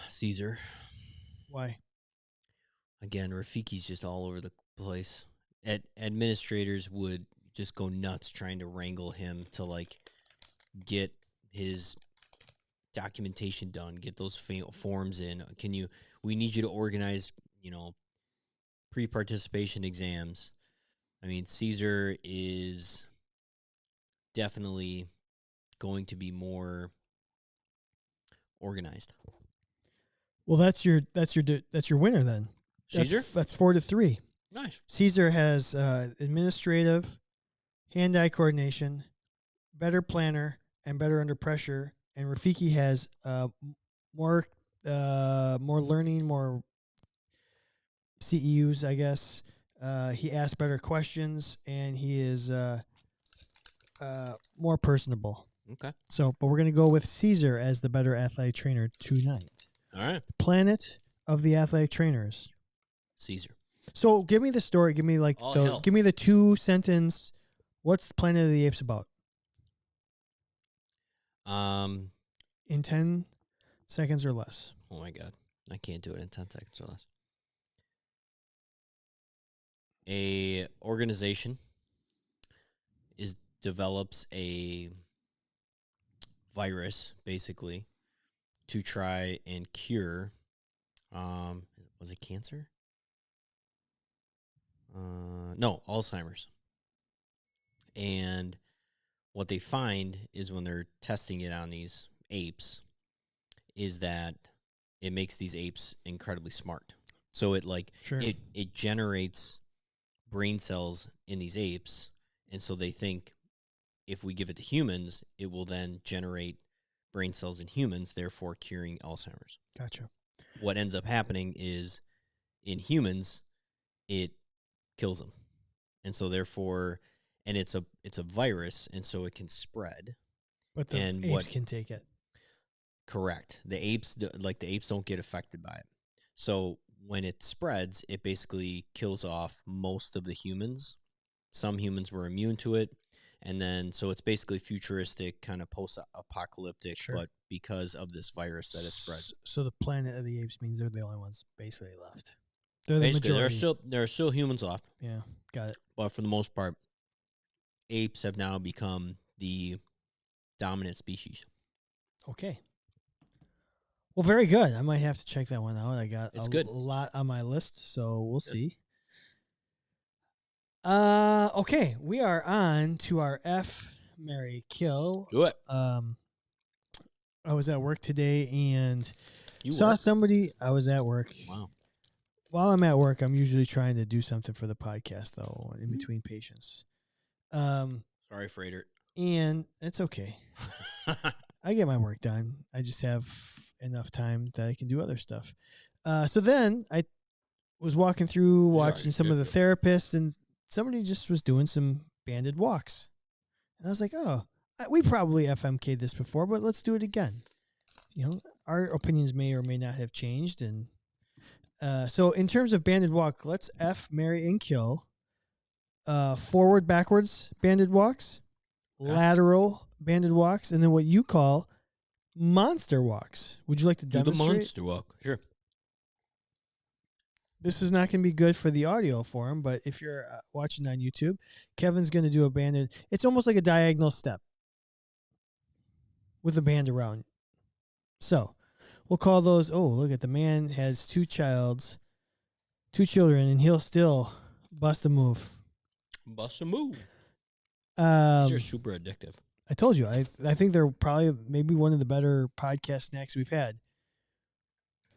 Speaker 1: Caesar.
Speaker 2: Why?
Speaker 1: Again, Rafiki's just all over the place. Administrators would just go nuts trying to wrangle him to like get his documentation done, get those forms in. We need you to organize, pre-participation exams. I mean, Caesar is definitely going to be more organized.
Speaker 2: Well, that's your winner then.
Speaker 1: Caesar?
Speaker 2: That's 4-3.
Speaker 1: Nice.
Speaker 2: Caesar has administrative, hand-eye coordination, better planner, and better under pressure. And Rafiki has more learning, more CEUs, I guess. He asks better questions, and he is more personable.
Speaker 1: Okay.
Speaker 2: So, but we're going to go with Caesar as the better athletic trainer tonight.
Speaker 1: All right.
Speaker 2: Planet of the athletic trainers.
Speaker 1: Caesar.
Speaker 2: So, give me the story. Give me give me the 2-sentence. What's Planet of the Apes about? In 10 seconds or less.
Speaker 1: Oh my God, I can't do it in 10 seconds or less. A organization develops a virus, basically, to try and cure. Was it cancer? No, Alzheimer's. And what they find is when they're testing it on these apes is that it makes these apes incredibly smart. So it generates brain cells in these apes, and so they think if we give it to humans, it will then generate brain cells in humans, therefore curing Alzheimer's.
Speaker 2: Gotcha.
Speaker 1: What ends up happening is in humans, it kills them. And so therefore, and it's a virus, and so it can spread.
Speaker 2: But the apes can take it.
Speaker 1: Correct. The apes don't get affected by it. So when it spreads, it basically kills off most of the humans. Some humans were immune to it. And then, so it's basically futuristic, kind of post-apocalyptic, but because of this virus that has spread.
Speaker 2: So the Planet of the Apes means they're the only ones basically left. They're the majority.
Speaker 1: There are still humans left.
Speaker 2: Yeah, got it.
Speaker 1: But for the most part, apes have now become the dominant species.
Speaker 2: Okay. Well, very good. I might have to check that one out. I got a lot on my list, so we'll see. Okay, we are on to our F, Marry, Kill.
Speaker 1: Do it.
Speaker 2: I was at work today and
Speaker 1: saw
Speaker 2: somebody. I was at work.
Speaker 1: Wow.
Speaker 2: While I'm at work, I'm usually trying to do something for the podcast, though, in between patients.
Speaker 1: Sorry, Freighter.
Speaker 2: And it's okay. I get my work done. I just have enough time that I can do other stuff. So then I was walking through, watching some of the therapists, and somebody just was doing some banded walks. And I was like, oh, we probably FMK'd this before, but let's do it again. You know, our opinions may or may not have changed. And so in terms of banded walk, let's F, marry, and kill. Forward, backwards banded walks, lateral banded walks, and then what you call monster walks. Would you like to demonstrate?
Speaker 1: Do the monster walk. Sure.
Speaker 2: This is not going to be good for the audio form, but if you're watching on YouTube, Kevin's going to do a banded. It's almost like a diagonal step with a band around. So we'll call those. Oh, look at the man has two children, and he'll still bust a move.
Speaker 1: Bust a move. These are super addictive.
Speaker 2: I told you. I think they're probably maybe one of the better podcast snacks we've had.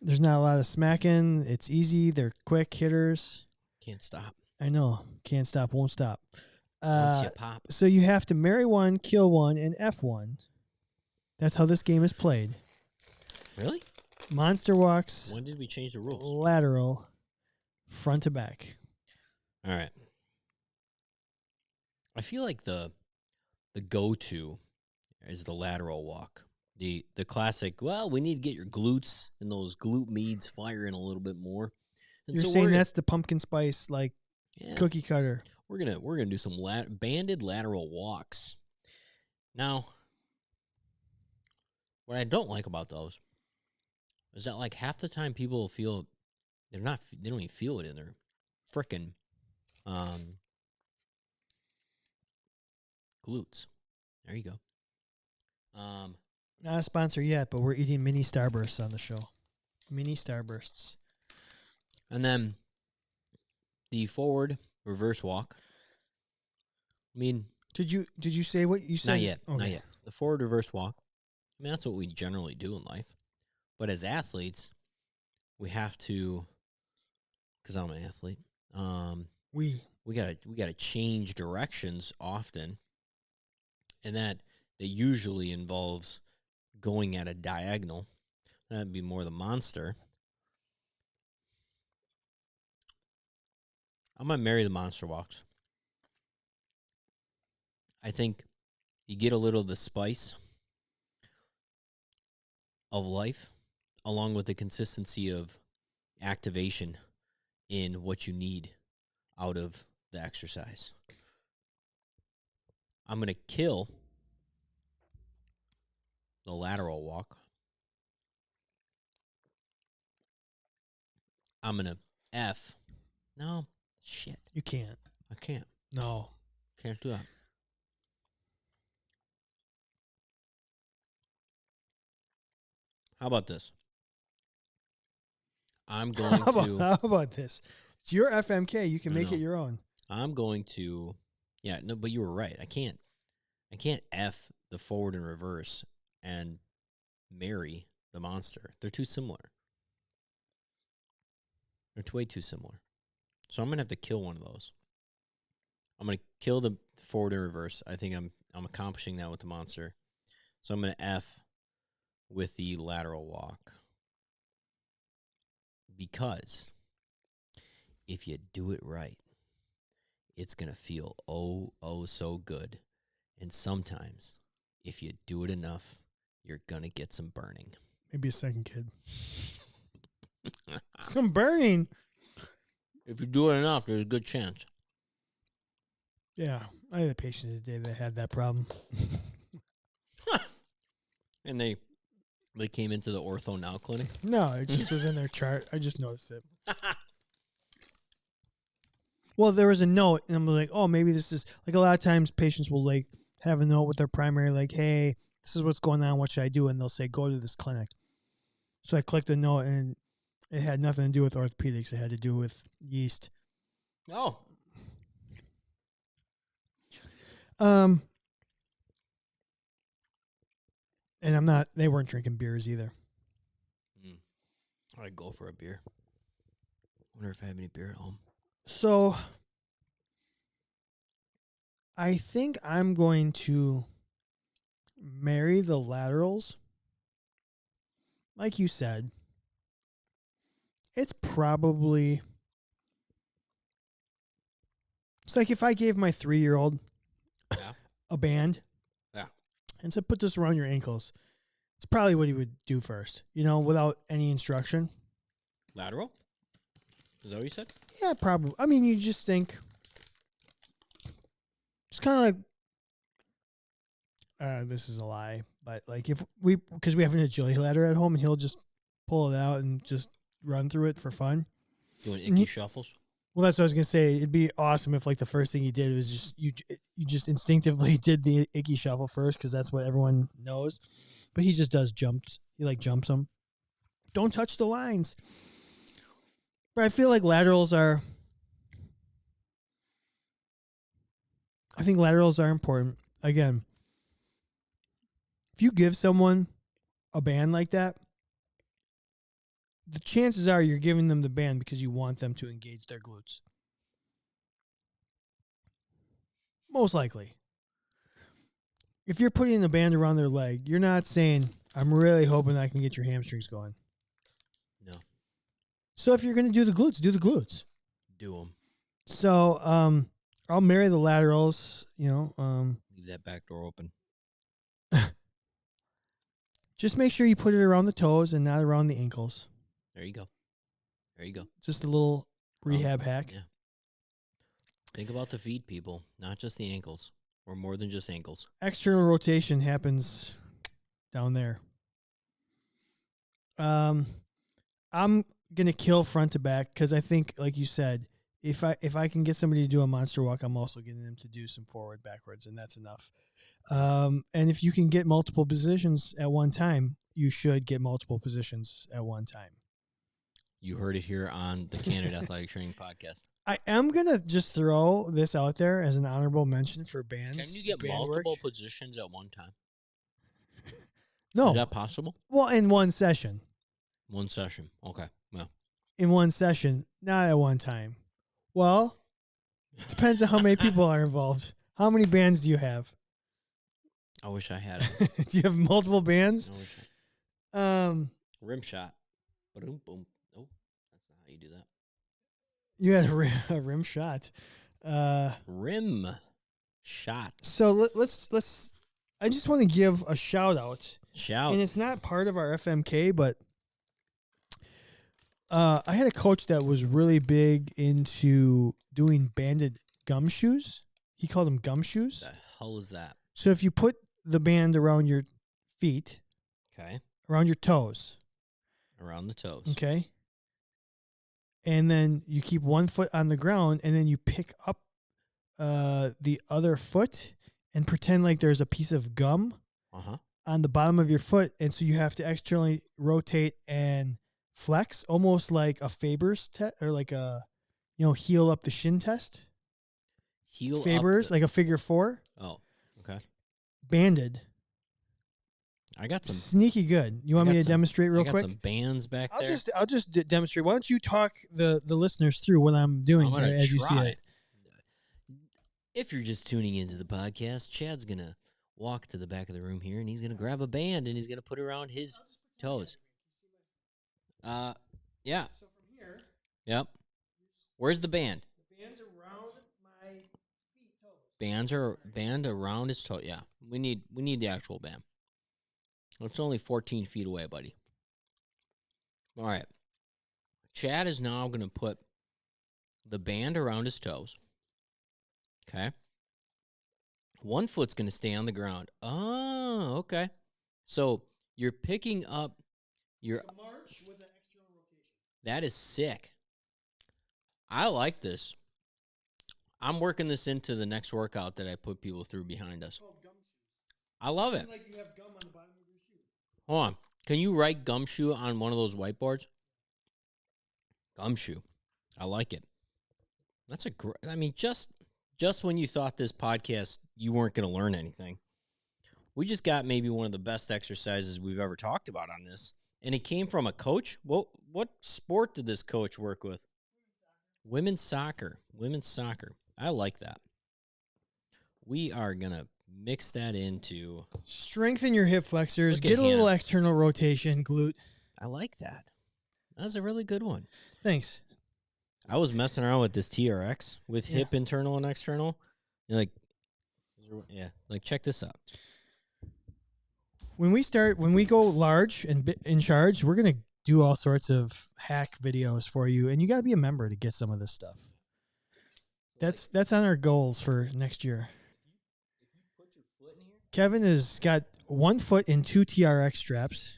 Speaker 2: There's not a lot of smacking. It's easy. They're quick hitters.
Speaker 1: Can't stop.
Speaker 2: I know. Can't stop. Won't stop.
Speaker 1: Once you pop.
Speaker 2: So you have to marry one, kill one, and F one. That's how this game is played.
Speaker 1: Really?
Speaker 2: Monster walks.
Speaker 1: When did we change the rules?
Speaker 2: Lateral, front to back.
Speaker 1: All right. I feel like the go-to is the lateral walk. The classic, well, we need to get your glutes and those glute meads firing a little bit more. And
Speaker 2: You're saying that's the pumpkin spice cookie cutter.
Speaker 1: We're gonna do some banded lateral walks. Now, what I don't like about those is that like half the time people feel they don't even feel it in their frickin' glutes. There you go.
Speaker 2: Not a sponsor yet, but we're eating mini Starbursts on the show. Mini Starbursts.
Speaker 1: And then the forward reverse walk. I mean,
Speaker 2: Did you say what you said?
Speaker 1: not yet.
Speaker 2: Okay.
Speaker 1: Not yet. The forward reverse walk. I mean, that's what we generally do in life. But as athletes, we have to, because I'm an athlete. We gotta change directions often, and that usually involves going at a diagonal. That'd be more the monster. I'm gonna marry the monster walks. I think you get a little of the spice of life, along with the consistency of activation in what you need out of the exercise. I'm going to kill the lateral walk. I'm going to F. No, shit.
Speaker 2: You can't.
Speaker 1: I can't.
Speaker 2: No.
Speaker 1: Can't do that. How about this? I'm going to...
Speaker 2: How about this? It's your FMK. You can make it your own.
Speaker 1: I'm going to... Yeah, no, but you were right. I can't F the forward and reverse and marry the monster. They're too similar. They're way too similar. So I'm going to have to kill one of those. I'm going to kill the forward and reverse. I think I'm accomplishing that with the monster. So I'm going to F with the lateral walk. Because if you do it right, it's going to feel oh so good. And sometimes, if you do it enough, you're going to get some burning.
Speaker 2: Maybe a second kid. Some burning.
Speaker 1: If you do it enough, there's a good chance.
Speaker 2: Yeah. I had a patient today that had that problem.
Speaker 1: And they came into the Ortho Now clinic?
Speaker 2: No, it just was in their chart. I just noticed it. Well, there was a note, and I'm like, oh, maybe this is, like, a lot of times patients will, like, have a note with their primary, like, hey, this is what's going on, what should I do? And they'll say, go to this clinic. So I clicked the note, and it had nothing to do with orthopedics. It had to do with yeast.
Speaker 1: Oh.
Speaker 2: And they weren't drinking beers either.
Speaker 1: I'd go for a beer. Wonder if I have any beer at home.
Speaker 2: So I think I'm going to marry the laterals. Like you said, it's probably... It's like if I gave my 3-year-old a band and said, put this around your ankles, it's probably what he would do first, without any instruction.
Speaker 1: Lateral? Is that what you said?
Speaker 2: Yeah, probably. I mean, you just think... It's kind of like... this is a lie, but like because we have an agility ladder at home, and he'll just pull it out and just run through it for fun.
Speaker 1: Doing icky shuffles?
Speaker 2: Well, that's what I was gonna say. It'd be awesome if, like, the first thing he did was just you just instinctively did the icky shuffle first, because that's what everyone knows. But he just does jumps. He jumps them. Don't touch the lines. But I feel like laterals are. I think laterals are important. Again, if you give someone a band like that, the chances are you're giving them the band because you want them to engage their glutes. Most likely. If you're putting a band around their leg, you're not saying, I'm really hoping I can get your hamstrings going.
Speaker 1: No.
Speaker 2: So if you're going to do the glutes, do the glutes.
Speaker 1: Do them.
Speaker 2: So I'll marry the laterals,
Speaker 1: Leave that back door open.
Speaker 2: Just make sure you put it around the toes and not around the ankles.
Speaker 1: There you go. There you go.
Speaker 2: Just a little rehab hack.
Speaker 1: Yeah. Think about the feet, people, not just the ankles, or more than just ankles.
Speaker 2: External rotation happens down there. I'm gonna kill front to back because I think, like you said, if I can get somebody to do a monster walk, I'm also getting them to do some forward, backwards, and that's enough. And if you can get multiple positions at one time, you should get multiple positions at one time.
Speaker 1: You heard it here on the Candid Athletic Training podcast.
Speaker 2: I am going to just throw this out there as an honorable mention for bands.
Speaker 1: Can you get multiple positions at one time?
Speaker 2: No.
Speaker 1: Is that possible?
Speaker 2: Well, in one session.
Speaker 1: One session. Okay. Well.
Speaker 2: In one session, not at one time. Well, it depends on how many people are involved. How many bands do you have?
Speaker 1: I wish I had it.
Speaker 2: Do you have multiple bands?
Speaker 1: Rim shot. Boom, boom. Oh, that's not how you do that.
Speaker 2: You had a rim shot.
Speaker 1: Rim shot.
Speaker 2: So let's. I just want to give a shout out. And it's not part of our FMK, but I had a coach that was really big into doing banded gumshoes. He called them gumshoes.
Speaker 1: What the hell is that?
Speaker 2: So if you put the band around your feet,
Speaker 1: okay,
Speaker 2: around your toes,
Speaker 1: around the toes,
Speaker 2: okay, and then you keep one foot on the ground, and then you pick up the other foot and pretend like there's a piece of gum on the bottom of your foot, and so you have to externally rotate and flex, almost like a Faber's test or like a heel up the shin test.
Speaker 1: Heel
Speaker 2: Faber's, like a figure four.
Speaker 1: Oh, okay.
Speaker 2: Banded.
Speaker 1: I got some
Speaker 2: sneaky good. You want me to demonstrate real quick?
Speaker 1: I got some bands back there.
Speaker 2: I'll just demonstrate. Why don't you talk the listeners through what I'm doing as you see it?
Speaker 1: If you're just tuning into the podcast, Chad's gonna walk to the back of the room here, and he's gonna grab a band and he's gonna put it around his toes. Yeah.
Speaker 2: So from here.
Speaker 1: Yep. Where's the band?
Speaker 2: The band's around my feet, toes.
Speaker 1: Band around his toe. Yeah. We need the actual band. It's only 14 feet away, buddy. All right. Chad is now going to put the band around his toes. Okay. One foot's going to stay on the ground. Oh, okay. So you're picking up your
Speaker 2: march with an external rotation.
Speaker 1: That is sick. I like this. I'm working this into the next workout that I put people through behind us.
Speaker 2: Called gum shoes.
Speaker 1: I love it.
Speaker 2: Like you have gum on the bottom of your shoe.
Speaker 1: Hold on. Can you write gumshoe on one of those whiteboards? Gumshoe. I like it. That's a great. I mean, just when you thought this podcast you weren't going to learn anything, we just got maybe one of the best exercises we've ever talked about on this, and it came from a coach. What sport did this coach work with? Women's soccer. Women's soccer. I like that. We are going to mix that into...
Speaker 2: Strengthen your hip flexors. Get a little external rotation, glute.
Speaker 1: I like that. That was a really good one.
Speaker 2: Thanks.
Speaker 1: I was messing around with this TRX with hip internal and external. You're like, check this out.
Speaker 2: When we go large and in charge, we're going to do all sorts of hack videos for you, and you got to be a member to get some of this stuff. That's on our goals for next year.
Speaker 1: If you put your foot in here,
Speaker 2: Kevin has got 1 foot in 2 TRX straps,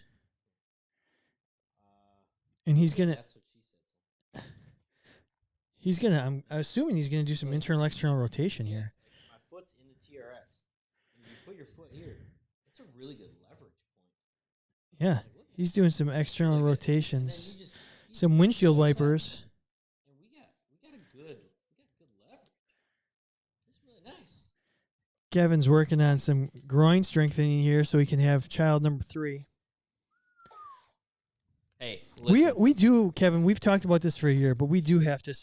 Speaker 2: and he's gonna.
Speaker 1: That's what she said.
Speaker 2: He's gonna. I'm assuming he's gonna do some internal external rotation here.
Speaker 1: My foot's in the TRX. And you put your foot here. That's a really good leverage point.
Speaker 2: Yeah, he's doing some external rotations, some windshield wipers.
Speaker 1: And we got good leverage. That's really nice.
Speaker 2: Kevin's working on some groin strengthening here so he can have child number 3.
Speaker 1: Hey, listen.
Speaker 2: We do, Kevin. We've talked about this for a year, but we do have to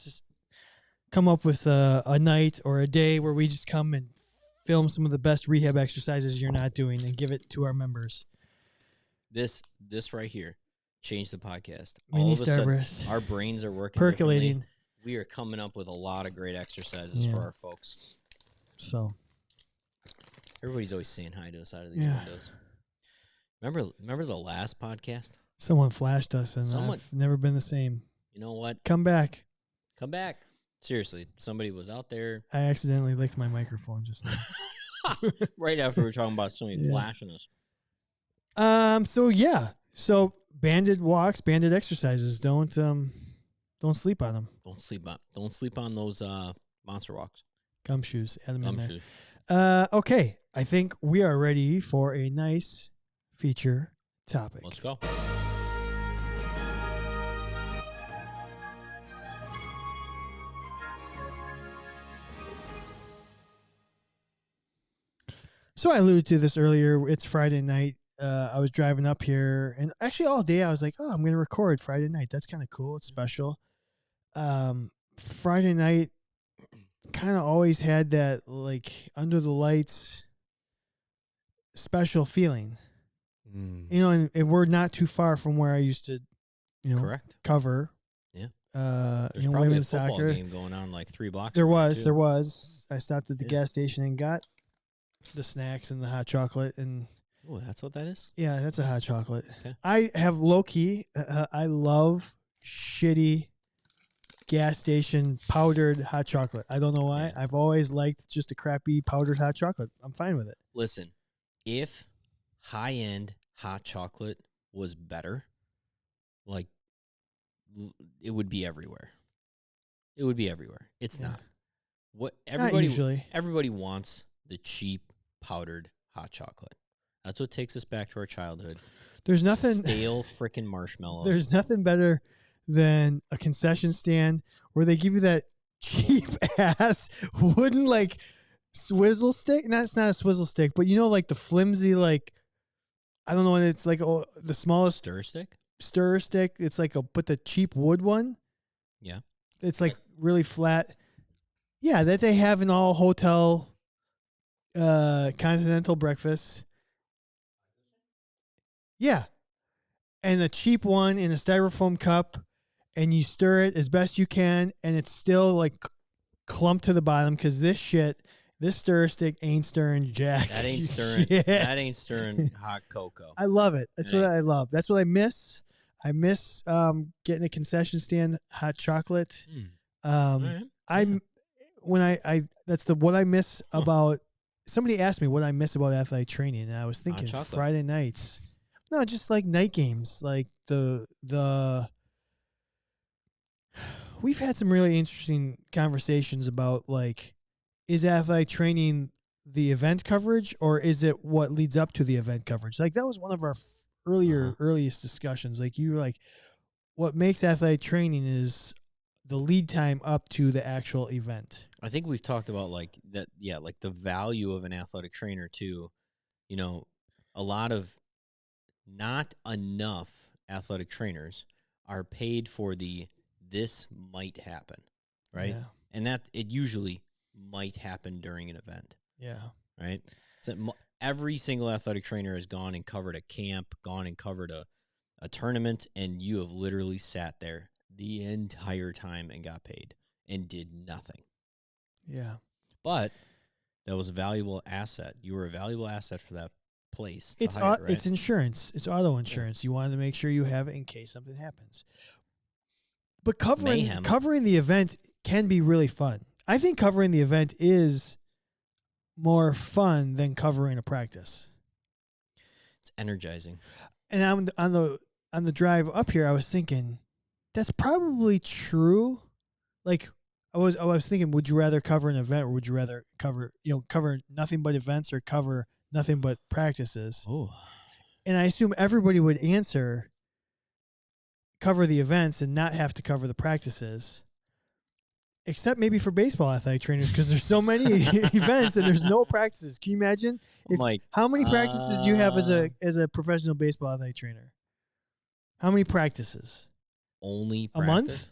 Speaker 2: come up with a night or a day where we just come and film some of the best rehab exercises you're not doing and give it to our members.
Speaker 1: This right here changed the podcast.
Speaker 2: Mini
Speaker 1: All of a sudden,
Speaker 2: Starburst.
Speaker 1: our brains are working
Speaker 2: Percolating.
Speaker 1: We are coming up with a lot of great exercises for our folks.
Speaker 2: So
Speaker 1: everybody's always saying hi to us out of these windows. Remember the last podcast?
Speaker 2: Someone flashed us, and I've never been the same.
Speaker 1: You know what?
Speaker 2: Come back.
Speaker 1: Come back. Seriously, somebody was out there.
Speaker 2: I accidentally licked my microphone just now.
Speaker 1: Right after we were talking about somebody flashing us.
Speaker 2: So banded walks, banded exercises. Don't sleep on them.
Speaker 1: Don't sleep on those monster walks.
Speaker 2: Gumshoes. Add them in there. Okay. I think we are ready for a nice feature topic.
Speaker 1: Let's go.
Speaker 2: So I alluded to this earlier. It's Friday night. I was driving up here, and actually all day I was like, "Oh, I'm going to record Friday night. That's kind of cool. It's special." Friday night kind of always had that like under the lights special feeling, you know, and we're not too far from where I used to, you know,
Speaker 1: Correct.
Speaker 2: cover.
Speaker 1: Yeah.
Speaker 2: There's
Speaker 1: probably
Speaker 2: women's
Speaker 1: a football
Speaker 2: soccer
Speaker 1: game going on like 3 blocks.
Speaker 2: There
Speaker 1: away,
Speaker 2: was. I stopped at the
Speaker 1: Yeah.
Speaker 2: gas station and got the snacks and the hot chocolate, and
Speaker 1: Oh, that's what that is?
Speaker 2: yeah, that's a hot chocolate.
Speaker 1: Okay.
Speaker 2: I have low key. I love shitty gas station powdered hot chocolate. I don't know why.
Speaker 1: Yeah.
Speaker 2: I've always liked just a crappy powdered hot chocolate. I'm fine with it.
Speaker 1: Listen, if high-end hot chocolate was better, like, it would be everywhere. It would be everywhere. It's
Speaker 2: Yeah.
Speaker 1: not. What
Speaker 2: Not usually.
Speaker 1: everybody wants the cheap powdered hot chocolate. That's what takes us back to our childhood.
Speaker 2: There's nothing
Speaker 1: Stale freaking marshmallow.
Speaker 2: There's nothing better than a concession stand where they give you that cheap ass wooden like swizzle stick. It's not a swizzle stick, but you know, like the flimsy, like I don't know what it's like. Oh, the smallest
Speaker 1: stir stick.
Speaker 2: Stir stick. It's like but the cheap wood one.
Speaker 1: Yeah,
Speaker 2: it's like really flat. Yeah, that they have in all hotel continental breakfasts. Yeah. And a cheap one in a styrofoam cup, and you stir it as best you can, and it's still like clumped to the bottom because this stir stick ain't stirring jack.
Speaker 1: that ain't stirring.
Speaker 2: Shit.
Speaker 1: That ain't stirring hot cocoa.
Speaker 2: I love it. That's what I love. That's what I miss. I miss getting a concession stand hot chocolate.
Speaker 1: Right.
Speaker 2: That's what I miss about. Somebody asked me what I miss about athletic training, and I was thinking Friday nights. No, just like night games, like the. We've had some really interesting conversations about like, is athletic training the event coverage, or is it what leads up to the event coverage? Like that was one of our earliest discussions. Like you were like, what makes athletic training is the lead time up to the actual event.
Speaker 1: I think we've talked about like that. Yeah, like the value of an athletic trainer too. You know, not enough athletic trainers are paid for this might happen, right?
Speaker 2: Yeah.
Speaker 1: And that it usually might happen during an event.
Speaker 2: Yeah.
Speaker 1: Right? So every single athletic trainer has gone and covered a camp, gone and covered a tournament, and you have literally sat there the entire time and got paid and did nothing.
Speaker 2: Yeah.
Speaker 1: But that was a valuable asset. You were a valuable asset for that place.
Speaker 2: It's insurance. It's auto insurance. Yeah. You wanted to make sure you have it in case something happens. But covering the event can be really fun. I think covering the event is more fun than covering a practice.
Speaker 1: It's energizing.
Speaker 2: And on the drive up here, I was thinking that's probably true. Like I was thinking, would you rather cover an event, or would you rather cover nothing but events, or cover nothing but practices?
Speaker 1: Oh.
Speaker 2: And I assume everybody would answer cover the events and not have to cover the practices. Except maybe for baseball athletic trainers, because there's so many events and there's no practices. Can you imagine? How many practices do you have as a professional baseball athletic trainer? How many practices?
Speaker 1: Only practice?
Speaker 2: A month?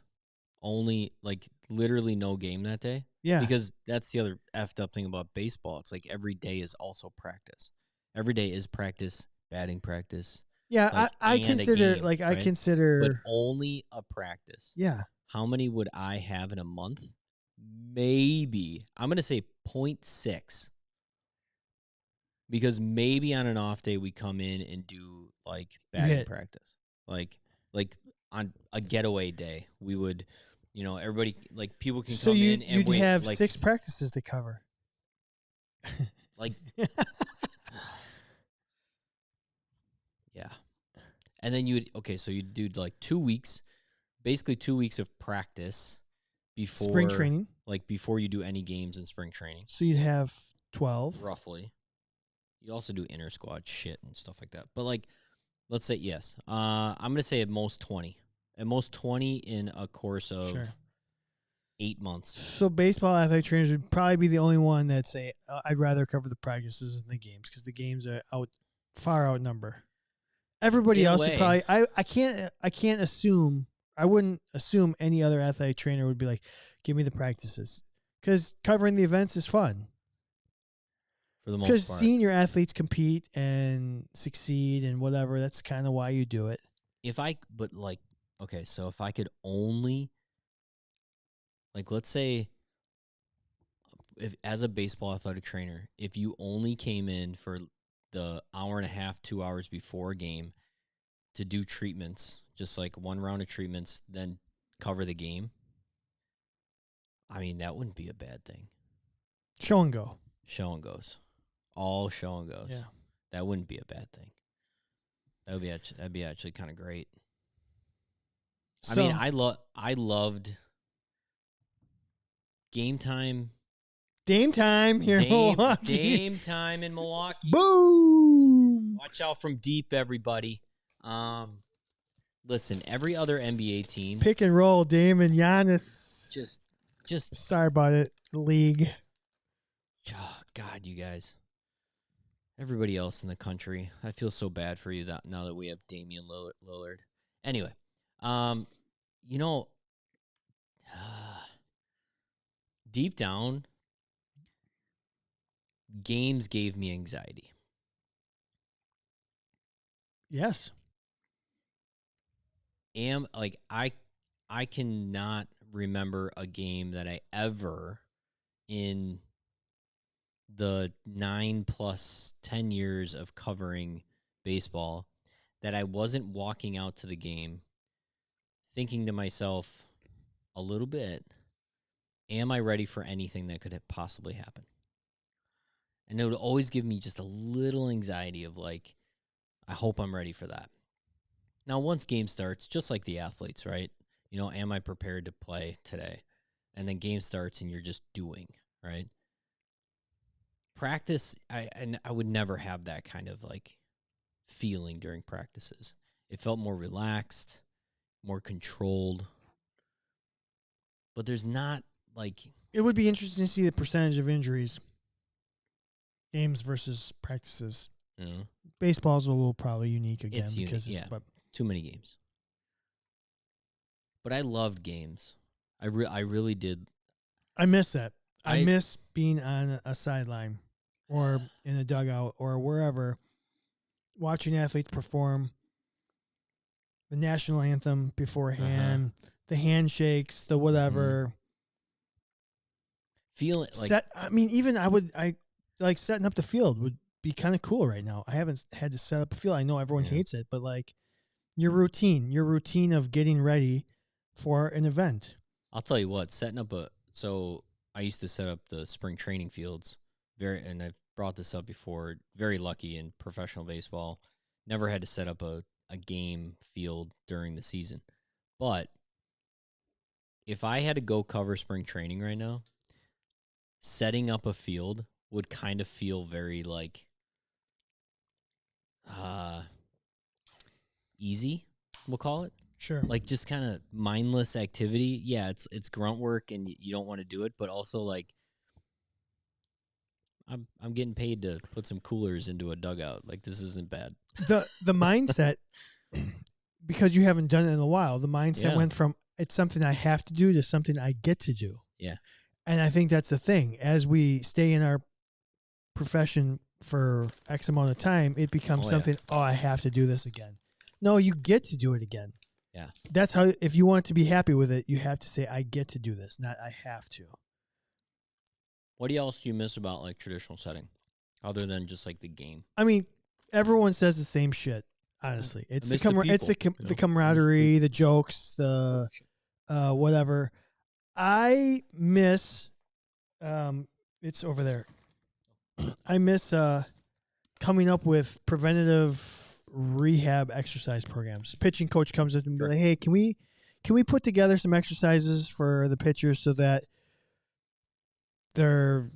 Speaker 1: Only, like, literally no game that day?
Speaker 2: Yeah.
Speaker 1: Because that's the other effed up thing about baseball. It's like every day is also practice. Every day is practice, batting practice.
Speaker 2: Yeah,
Speaker 1: like,
Speaker 2: I consider
Speaker 1: game,
Speaker 2: like
Speaker 1: right?
Speaker 2: I consider
Speaker 1: but only a practice.
Speaker 2: Yeah.
Speaker 1: How many would I have in a month? Maybe I'm gonna say 0.6. Because maybe on an off day we come in and do like batting practice. Like on a getaway day, we would, everybody, like people can come in and
Speaker 2: you'd
Speaker 1: wait,
Speaker 2: have
Speaker 1: like,
Speaker 2: 6 practices to cover.
Speaker 1: Like yeah. And then you'd do like 2 weeks, basically 2 weeks of practice before
Speaker 2: spring training.
Speaker 1: Like before you do any games in spring training.
Speaker 2: So you'd have 12
Speaker 1: roughly. You also do inter squad shit and stuff like that. But like, let's say yes. I'm gonna say at most 20. At most 20 in a course of 8 months.
Speaker 2: So baseball athletic trainers would probably be the only one that say, I'd rather cover the practices than the games because the games are far outnumber. Everybody
Speaker 1: In a
Speaker 2: else would
Speaker 1: way.
Speaker 2: probably. I can't assume. I wouldn't assume any other athletic trainer would be like, give me the practices, because covering the events is fun.
Speaker 1: For the most
Speaker 2: Because
Speaker 1: part.
Speaker 2: seeing your athletes compete and succeed and whatever, that's kind of why you do it.
Speaker 1: Okay, so if I could only, like, let's say, if as a baseball athletic trainer, if you only came in for the hour and a half, 2 hours before a game to do treatments, just like one round of treatments, then cover the game, I mean, that wouldn't be a bad thing.
Speaker 2: Show and go.
Speaker 1: Show and goes. All show and goes.
Speaker 2: Yeah.
Speaker 1: That wouldn't be a bad thing. That'd be actually kind of great.
Speaker 2: So,
Speaker 1: I mean, I loved game time.
Speaker 2: Dame time here in Milwaukee.
Speaker 1: Dame time in Milwaukee.
Speaker 2: Boom!
Speaker 1: Watch out from deep, everybody. Listen, every other NBA team
Speaker 2: Pick and roll, Dame and Giannis.
Speaker 1: just
Speaker 2: Sorry about it, league.
Speaker 1: oh, God, you guys. Everybody else in the country, I feel so bad for you now that we have Damian Lillard. Anyway, you know, deep down, games gave me anxiety.
Speaker 2: Yes.
Speaker 1: I cannot remember a game that I ever, in the 9 plus 10 years of covering baseball, that I wasn't walking out to the game thinking to myself a little bit, am I ready for anything that could possibly happen? And it would always give me just a little anxiety of like, I hope I'm ready for that. Now, once game starts, just like the athletes, right? You know, am I prepared to play today? And then game starts and you're just doing, right? Practice, I would never have that kind of like feeling during practices. It felt more relaxed, more controlled. But there's not like...
Speaker 2: It would be interesting to see the percentage of injuries, games versus practices. Baseball's a little probably unique again because it's
Speaker 1: too many games. But I loved games. I really did.
Speaker 2: I miss that. I miss being on a sideline or in a dugout or wherever, watching athletes perform the national anthem beforehand, the handshakes, the whatever.
Speaker 1: Feel like
Speaker 2: I like setting up the field would be kind of cool right now. I haven't had to set up a field. I know everyone hates it, but like your routine of getting ready for an event.
Speaker 1: I'll tell you what, so I used to set up the spring training fields, and I've brought this up before, very lucky in professional baseball, never had to set up a game field during the season. But if I had to go cover spring training right now, setting up a field would kind of feel very like easy, we'll call it.
Speaker 2: Sure.
Speaker 1: Like just kind of mindless activity. Yeah, it's grunt work and you don't want to do it, but also like I'm getting paid to put some coolers into a dugout. Like this isn't bad.
Speaker 2: The mindset, because you haven't done it in a while, the mindset went from it's something I have to do to something I get to do.
Speaker 1: Yeah.
Speaker 2: And I think that's the thing. As we stay in our profession for X amount of time, it becomes I have to do this again. No, you get to do it again.
Speaker 1: Yeah.
Speaker 2: That's how, if you want to be happy with it, you have to say, I get to do this, not I have to.
Speaker 1: What else do you miss about like traditional setting other than just like the game?
Speaker 2: I mean, everyone says the same shit, honestly. It's the camaraderie, the jokes, the whatever. I miss, it's over there. I miss coming up with preventative rehab exercise programs. Pitching coach comes up and be like, "Hey, can we put together some exercises for the pitchers so that their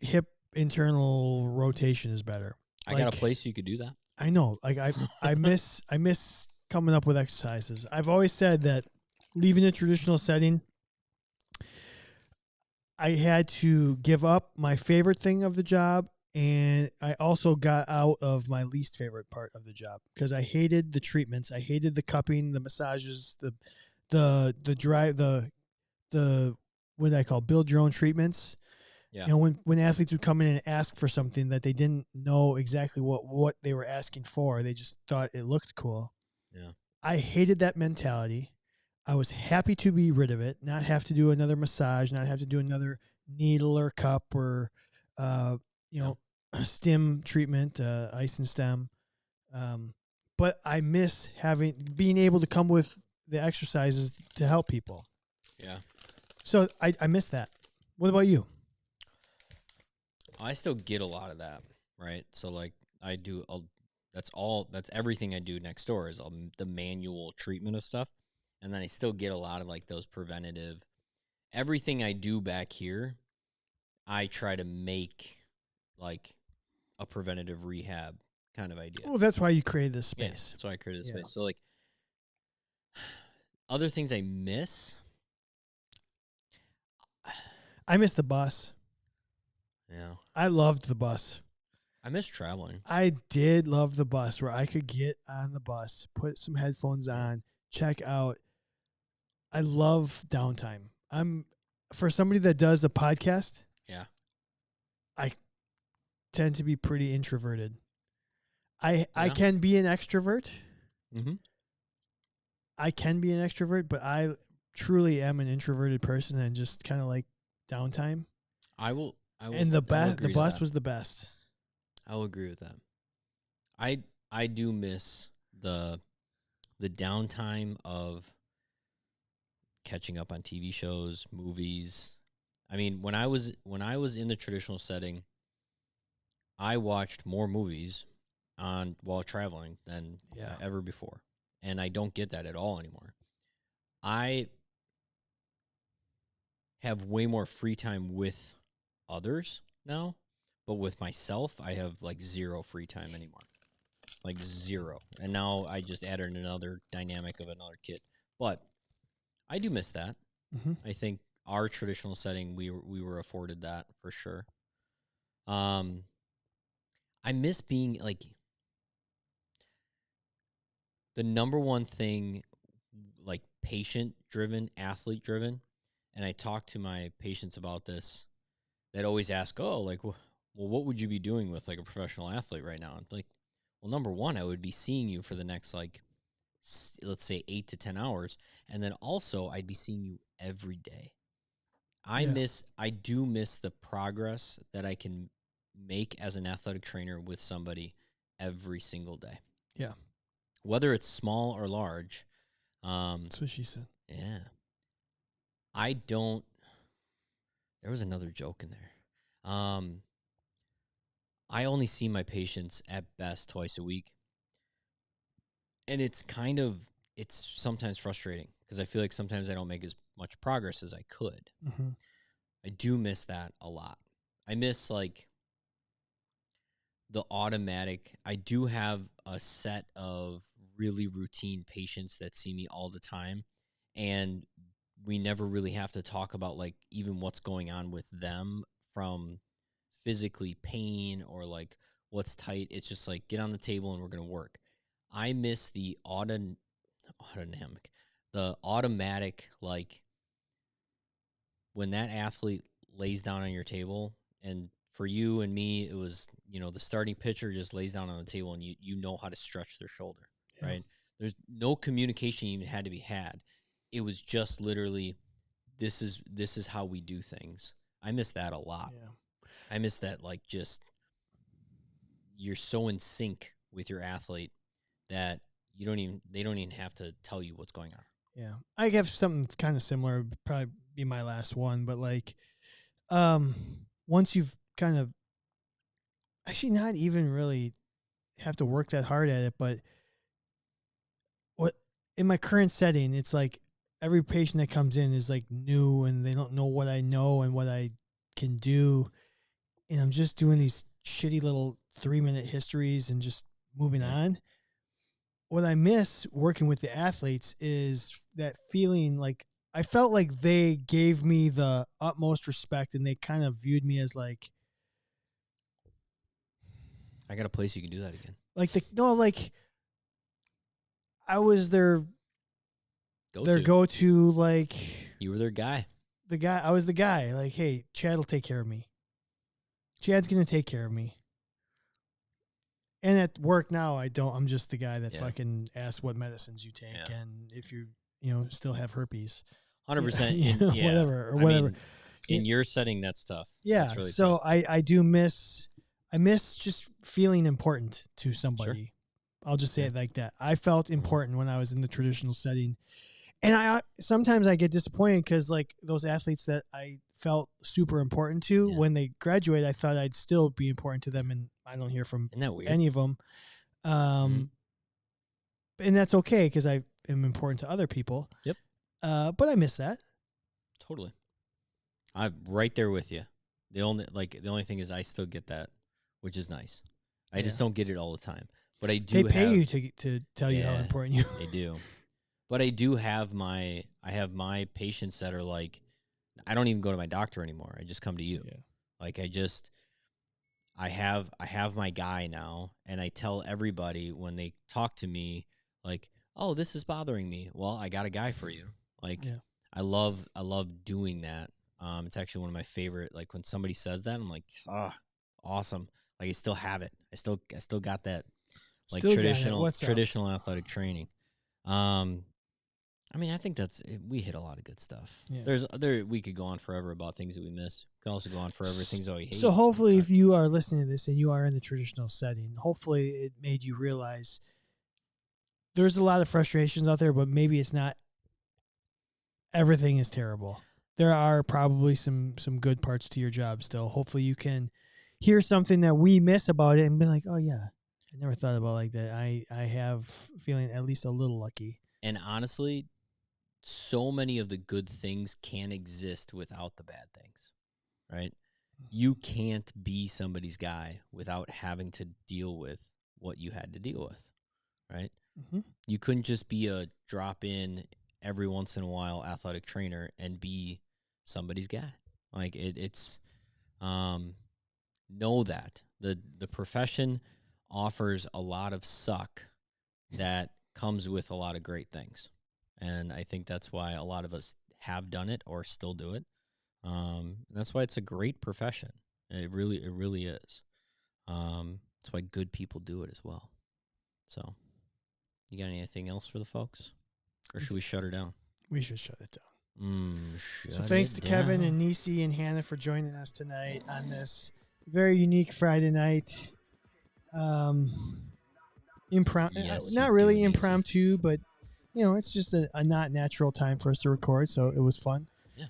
Speaker 2: hip internal rotation is better?"
Speaker 1: I got a place you could do that.
Speaker 2: I know. Like I miss coming up with exercises. I've always said that leaving a traditional setting, I had to give up my favorite thing of the job, and I also got out of my least favorite part of the job because I hated the treatments. I hated the cupping, the massages, the drive, the what I call build your own treatments.
Speaker 1: Yeah.
Speaker 2: You know, when athletes would come in and ask for something that they didn't know exactly what they were asking for, they just thought it looked cool.
Speaker 1: Yeah.
Speaker 2: I hated that mentality. I was happy to be rid of it, not have to do another massage, not have to do another needle or cup or, stim treatment, ice and stem. But I miss being able to come with the exercises to help people.
Speaker 1: Yeah.
Speaker 2: So I miss that. What about you?
Speaker 1: I still get a lot of that, right? So like I do, that's everything I do next door is the manual treatment of stuff. And then I still get a lot of like those preventative, everything I do back here, I try to make like a preventative rehab kind of idea.
Speaker 2: Well, that's why you created this space.
Speaker 1: Yeah, that's why I created this space. So like other things I miss.
Speaker 2: I miss the bus.
Speaker 1: Yeah.
Speaker 2: I loved the bus.
Speaker 1: I miss traveling.
Speaker 2: I did love the bus where I could get on the bus, put some headphones on, check out. I love downtime. For somebody that does a podcast.
Speaker 1: Yeah.
Speaker 2: I tend to be pretty introverted. I can be an extrovert.
Speaker 1: Mm-hmm.
Speaker 2: I can be an extrovert, but I truly am an introverted person and just kind of like downtime. And the bus was the best.
Speaker 1: I will agree with that. I do miss the downtime of catching up on TV shows, movies. I mean, when I was in the traditional setting, I watched more movies while traveling than ever before. And I don't get that at all anymore. I have way more free time with others now, but with myself, I have like zero free time anymore. Like zero. And now I just added another dynamic of another kid. But I do miss that.
Speaker 2: Mm-hmm.
Speaker 1: I think our traditional setting, we were afforded that for sure. I miss being like the number one thing, like patient driven, athlete driven. And I talk to my patients about this that always ask, oh, like, well, what would you be doing with like a professional athlete right now? And like, well, number one, I would be seeing you for the next, like, let's say 8 to 10 hours. And then also I'd be seeing you every day. I do miss the progress that I can make as an athletic trainer with somebody every single day.
Speaker 2: Yeah.
Speaker 1: Whether it's small or large.
Speaker 2: That's what she said.
Speaker 1: Yeah. There was another joke in there. I only see my patients at best twice a week. And it's sometimes frustrating because I feel like sometimes I don't make as much progress as I could.
Speaker 2: Mm-hmm.
Speaker 1: I do miss that a lot. I miss like the automatic. I do have a set of really routine patients that see me all the time. And we never really have to talk about like even what's going on with them from physically pain or like what's tight. It's just like get on the table and we're going to work. I miss the automatic, like when that athlete lays down on your table, and for you and me, it was, the starting pitcher just lays down on the table and you know how to stretch their shoulder, right? There's no communication even had to be had. It was just literally, this is how we do things. I miss that a lot.
Speaker 2: Yeah.
Speaker 1: I miss that, like, just you're so in sync with your athlete that they don't even have to tell you what's going on.
Speaker 2: Yeah. I have something kind of similar, probably be my last one, but like, once you've kind of actually not even really have to work that hard at it, but what in my current setting, it's like every patient that comes in is like new and they don't know what I know and what I can do. And I'm just doing these shitty little 3-minute histories and just moving on. What I miss working with the athletes is that feeling like I felt like they gave me the utmost respect, and they kind of viewed me as like
Speaker 1: I got a place you can do that again.
Speaker 2: I was their go-to, like
Speaker 1: you were their guy.
Speaker 2: I was the guy. Like, hey, Chad will take care of me. Chad's gonna take care of me. And at work now, I'm just the guy that fucking asks what medicines you take and if you still have herpes.
Speaker 1: 100%.
Speaker 2: Whatever. Mean,
Speaker 1: in your setting, that's tough.
Speaker 2: Yeah.
Speaker 1: That's really
Speaker 2: so
Speaker 1: tough.
Speaker 2: I miss just feeling important to somebody. Sure. I'll just say it like that. I felt important when I was in the traditional setting. And sometimes I get disappointed because like those athletes that I felt super important to when they graduate, I thought I'd still be important to them, and I don't hear from any of them. And that's okay because I am important to other people.
Speaker 1: Yep.
Speaker 2: But I miss that.
Speaker 1: Totally. I'm right there with you. The only thing is I still get that, which is nice. I just don't get it all the time. But I do.
Speaker 2: They pay you to tell you how important you are.
Speaker 1: They do. But I do have my patients that are like, I don't even go to my doctor anymore. I just come to you. Yeah. Like I have my guy now, and I tell everybody when they talk to me, like, oh, this is bothering me. Well, I got a guy for you. Like, I love doing that. It's actually one of my favorite. Like when somebody says that, I'm like, awesome. Like I still have it. I still got that. Like still traditional athletic training. I mean, I think we hit a lot of good stuff. Yeah. We could go on forever about things that we miss. We could also go on forever things that we hate.
Speaker 2: So hopefully if you are listening to this and you are in the traditional setting, hopefully it made you realize there's a lot of frustrations out there, but maybe it's not everything is terrible. There are probably some good parts to your job still. Hopefully you can hear something that we miss about it and be like, oh yeah, I never thought about it like that. I have feeling at least a little lucky.
Speaker 1: And honestly, so many of the good things can't exist without the bad things, right? You can't be somebody's guy without having to deal with what you had to deal with, right? Mm-hmm. You couldn't just be a drop-in every once in a while athletic trainer and be somebody's guy. Like it's know that the profession offers a lot of suck that comes with a lot of great things. And I think that's why a lot of us have done it or still do it. That's why it's a great profession. It really is. That's why good people do it as well. So, you got anything else for the folks? Or should we shut her down?
Speaker 2: We should shut it down. So thanks to Kevin and Nisi and Hannah for joining us tonight on this very unique Friday night. Not really impromptu, but it's just a not natural time for us to record, so it was fun. Yeah.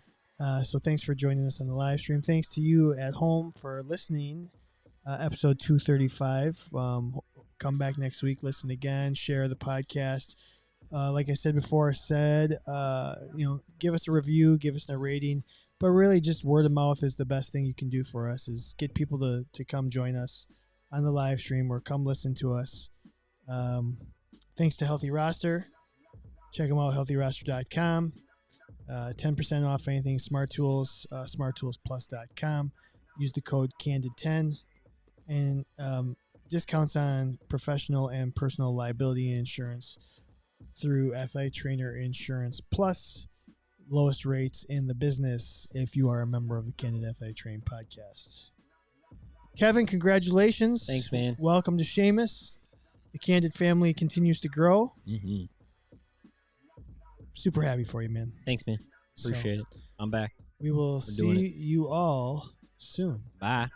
Speaker 2: So thanks for joining us on the live stream. Thanks to you at home for listening. Episode 235. Come back next week, listen again, share the podcast. Like I said before, give us a review, give us a rating, but really just word of mouth is the best thing you can do for us, is get people to come join us on the live stream or come listen to us. Thanks to Healthy Roster. Check them out, healthyroster.com. 10% off anything Smart Tools, smarttoolsplus.com. Use the code CANDID10. And discounts on professional and personal liability insurance through Athletic Trainer Insurance Plus. Lowest rates in the business if you are a member of the Candid Athletic Training podcast. Kevin, congratulations.
Speaker 1: Thanks, man.
Speaker 2: Welcome to Seamus. The Candid family continues to grow.
Speaker 1: Mm-hmm.
Speaker 2: Super happy for you, man.
Speaker 1: Thanks, man. Appreciate it. I'm back.
Speaker 2: We will see you all soon.
Speaker 1: Bye.